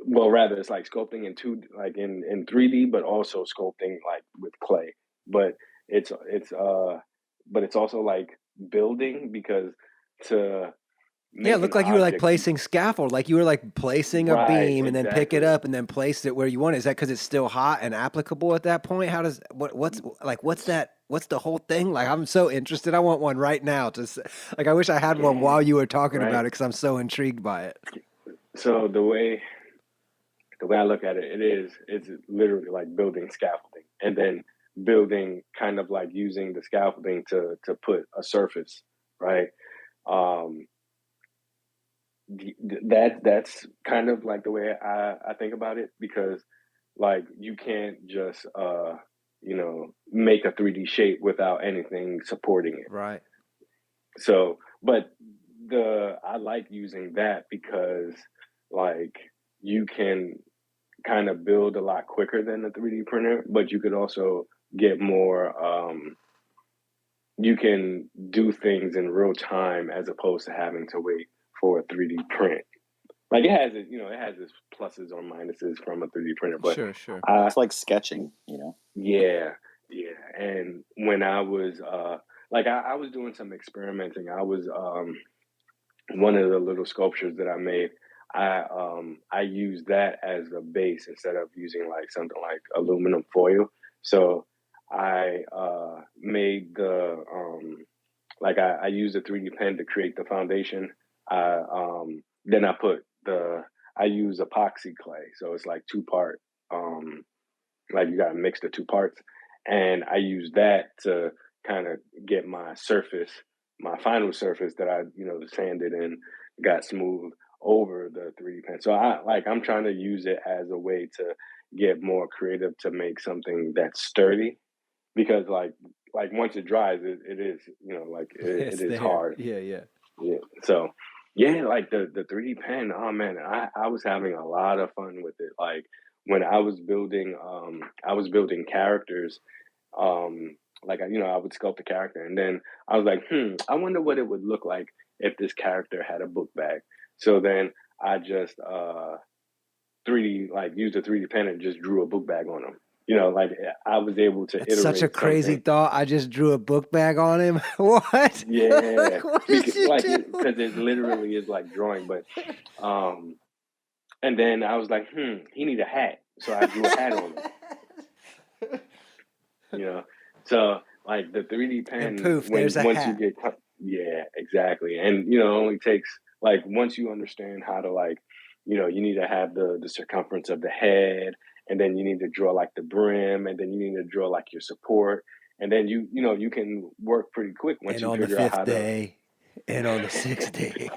well rather it's like sculpting in two like in 3D, but also sculpting like with clay. But it's but it's also like building because to Yeah, it make an looked like you were like object placing scaffold, like you were like placing a right, beam and then pick it exactly. up and then place it where you want it. Is that because it's still hot and applicable at that point? How does what's that? What's the whole thing? Like, I'm so interested. I want one right now. Like, I wish I had one Yeah, while you were talking right. about it because I'm so intrigued by it. So the way I look at it, it's literally like building scaffolding and then building kind of like using the scaffolding to put a surface, right? Um, that's kind of like the way I think about it because like you can't just make a 3D shape without anything supporting it. Right. So, but the I like using that because like you can kind of build a lot quicker than the 3D printer, but you could also get more you can do things in real time as opposed to having to wait for a 3D print. Like it has its pluses or minuses from a 3D printer, but Sure, sure. It's like sketching, you know. yeah, yeah. And when I was I was doing some experimenting. I was one of the little sculptures that I made. I used that as a base instead of using like something like aluminum foil. So I made I used a 3D pen to create the foundation. Then I use epoxy clay, so it's like two part. Like you got to mix the two parts, and I use that to kind of get my surface, my final surface that I sanded and got smooth over the 3D pen. So I'm trying to use it as a way to get more creative to make something that's sturdy because once it dries it is it It's is there. hard. Yeah, yeah. Yeah. So yeah, like the 3D pen, oh man, I was having a lot of fun with it. Like when I was building characters, I would sculpt a character and then I was like, I wonder what it would look like if this character had a book bag. So then I just 3D used a 3D pen and just drew a book bag on him. I was able to It's such a iterate crazy something. thought. I just drew a book bag on him. What? Yeah, Like, what did because you do? because it literally is like drawing, but um, and then I was like, he need a hat, so I drew a hat on him. You know, so like the 3D And pen, poof, there's a once you hat. get yeah, exactly, and it only takes once you understand how to you need to have the circumference of the head, and then you need to draw like the brim, and then you need to draw like your support, and then you can work pretty quick once And you on the figure out fifth how to. day, and on the sixth day.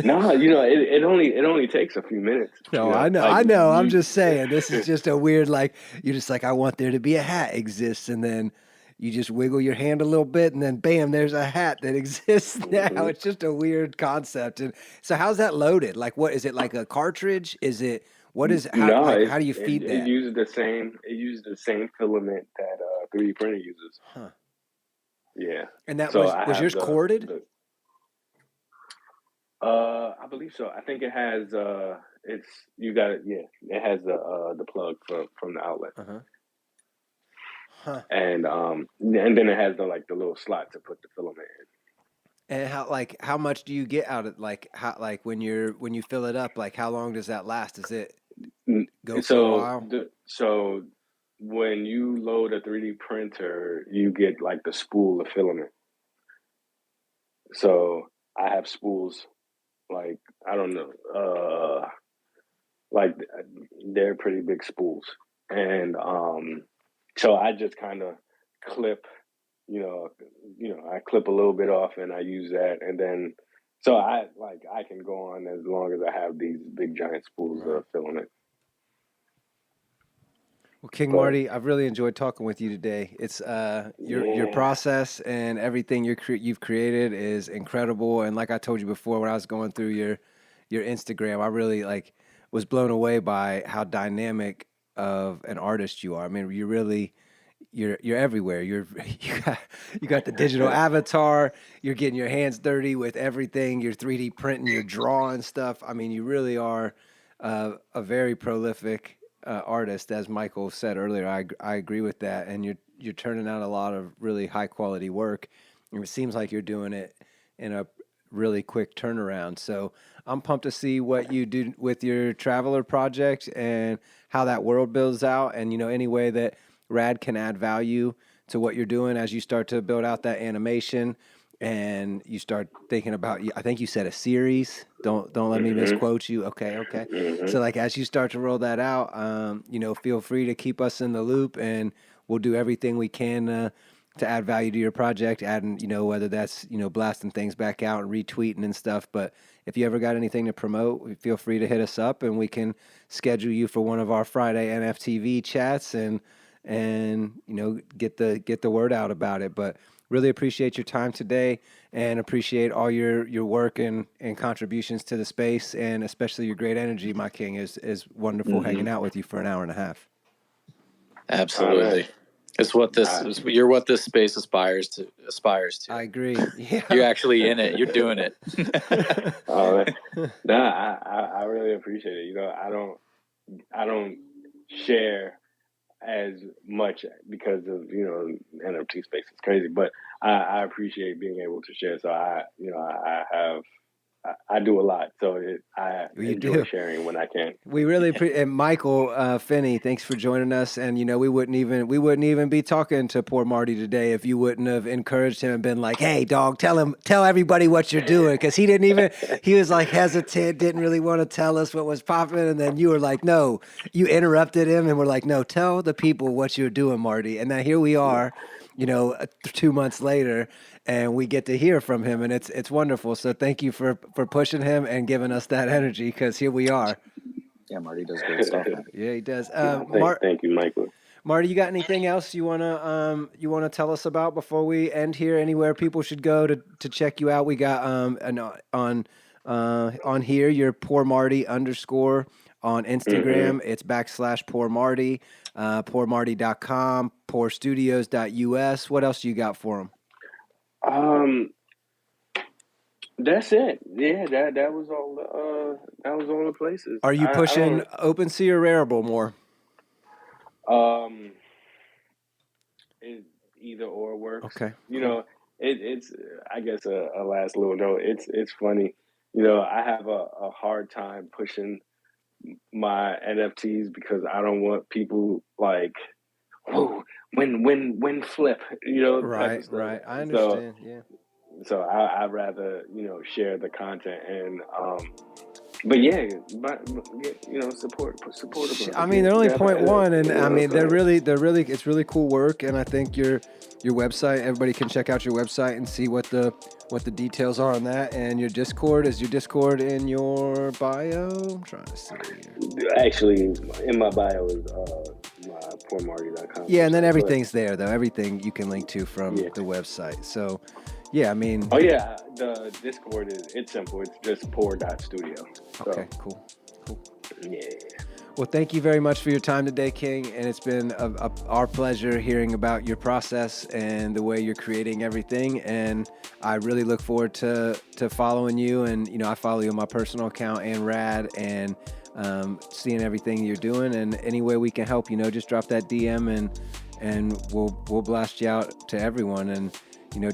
No, it only takes a few minutes. No, I know, Like I know. I'm you. just saying, this is just a weird, like, you're just like, I want there to be a hat exists, and then you just wiggle your hand a little bit, and then bam, there's a hat that exists now. Mhm. It's just a weird concept. And so, how's that loaded? Like, what is it like a cartridge? Is it what is No, how do you feed it that? uses the same filament that 3D printer uses. Huh. Yeah. And that So I was have yours corded? the I believe so. I think it has it's you got it, yeah. It has the plug from the outlet. Uh-huh. Huh. And then it has the little slot to put the filament And how much do you get out of when you fill it up, like how long does that last? Does it in. go for a So while? when you load a 3D printer, you get like the spool of filament. So I have spools I don't know, like they're pretty big spools, and so I just kind of clip, I clip a little bit off and I use that, and then so I can go on as long as I have these big giant spools of filament. Well, King Marty, I've really enjoyed talking with you today. It's your process and everything you've created is incredible. And like I told you before, when I was going through your Instagram, I really was blown away by how dynamic of an artist you are. I mean, you're everywhere. You got the digital avatar. You're getting your hands dirty with everything. You're 3D printing. You're drawing stuff. I mean, you really are a very prolific artist, as Michael said earlier. I agree with that, and you're turning out a lot of really high quality work. And it seems like you're doing it in a really quick turnaround. So I'm pumped to see what you do with your Traveler project and how that world builds out, and any way that Rad can add value to what you're doing as you start to build out that animation. And you start thinking about, I think you said a series. Don't let me misquote you. Okay. So as you start to roll that out, feel free to keep us in the loop, and we'll do everything we can to add value to your project. Adding, whether that's blasting things back out and retweeting and stuff. But if you ever got anything to promote, feel free to hit us up, and we can schedule you for one of our Friday NFTV chats and get the word out about it. But really appreciate your time today, and appreciate all your work and contributions to the space, and especially your great energy, my king. Is wonderful hanging out with you for an hour and a half. Absolutely. You're what this space aspires to. I agree. Yeah. You're actually in it. You're doing it. I really appreciate it. I don't share as much because of NFT space is crazy, but I appreciate being able to share. So I do a lot, so I enjoy sharing when I can. We really appreciate. And Michael Finney, thanks for joining us. And we wouldn't even be talking to Poor Marty today if you wouldn't have encouraged him and been like, "Hey, dog, tell everybody what you're doing," because he was hesitant, didn't really want to tell us what was popping. And then you were like, "No," you interrupted him, and we're like, "No, tell the people what you're doing, Marty." And now here we are, 2 months later, and we get to hear from him, and it's wonderful. So thank you for pushing him and giving us that energy, because here we are. Yeah, Marty does great stuff, man. Yeah, he does. Thank you, Michael. Marty, you got anything else you wanna tell us about before we end here? Anywhere people should go to check you out? We got on here your POORMARTY _ on Instagram. It's /POORMARTY, POORMARTY.com, POORstudios.us. What else you got for them? That's it. Yeah, that was all. That was all the places. Are you pushing OpenSea or Rarible more? Either or works. Okay. It's I guess a last little note. It's funny. I have a hard time pushing my NFTs because I don't want people like, "Whoa, when flip," Right. I understand. So I'd rather share the content and but yeah, support. I mean, they're only 0.1, and I mean they're really it's really cool work, and I think your website, everybody can check out your website and see what the details are on that. And your Discord, is your Discord in your bio? I'm trying to see here. Actually, in my bio is my POORMARTY.com. Yeah, and then everything's there though. Everything you can link to from the website. So yeah, I mean. Oh yeah, the Discord it's simple. It's just poor.studio. Okay, cool. Yeah. Well, thank you very much for your time today, King, and it's been our pleasure hearing about your process and the way you're creating everything. And I really look forward to following you. And I follow you on my personal account and Rad, and seeing everything you're doing. And any way we can help, just drop that DM and we'll blast you out to everyone. And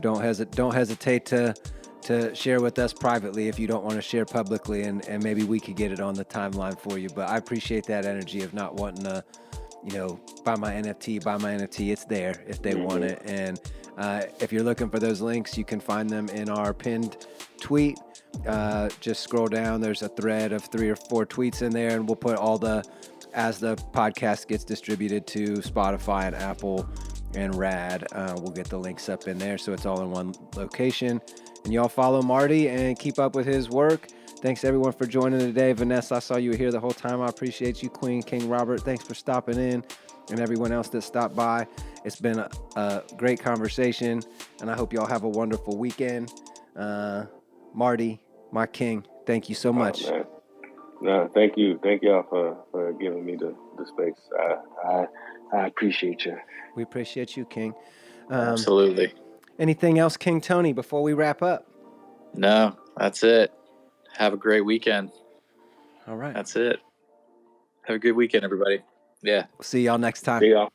don't hesitate to share with us privately if you don't want to share publicly, and maybe we could get it on the timeline for you. But I appreciate that energy of not wanting to, buy my NFT. It's there if they want it. And if you're looking for those links, you can find them in our pinned tweet. Just scroll down. There's a thread of 3 or 4 tweets in there, and we'll put as the podcast gets distributed to Spotify and Apple and rad. We'll get the links up in there so it's all in one location. And y'all follow Marty and keep up with his work. Thanks everyone for joining today. Vanessa, I saw you were here the whole time. I appreciate you. Queen, King Robert, thanks for stopping in, and everyone else that stopped by. It's been a great conversation, and I hope y'all have a wonderful weekend. Marty, my king, thank you so much. Man. No, thank you. Thank y'all for giving me the space. I appreciate you. We appreciate you, King. Absolutely. Anything else, King Tony, before we wrap up? No, that's it. Have a great weekend. All right. That's it. Have a good weekend, everybody. Yeah. See y'all next time. See y'all.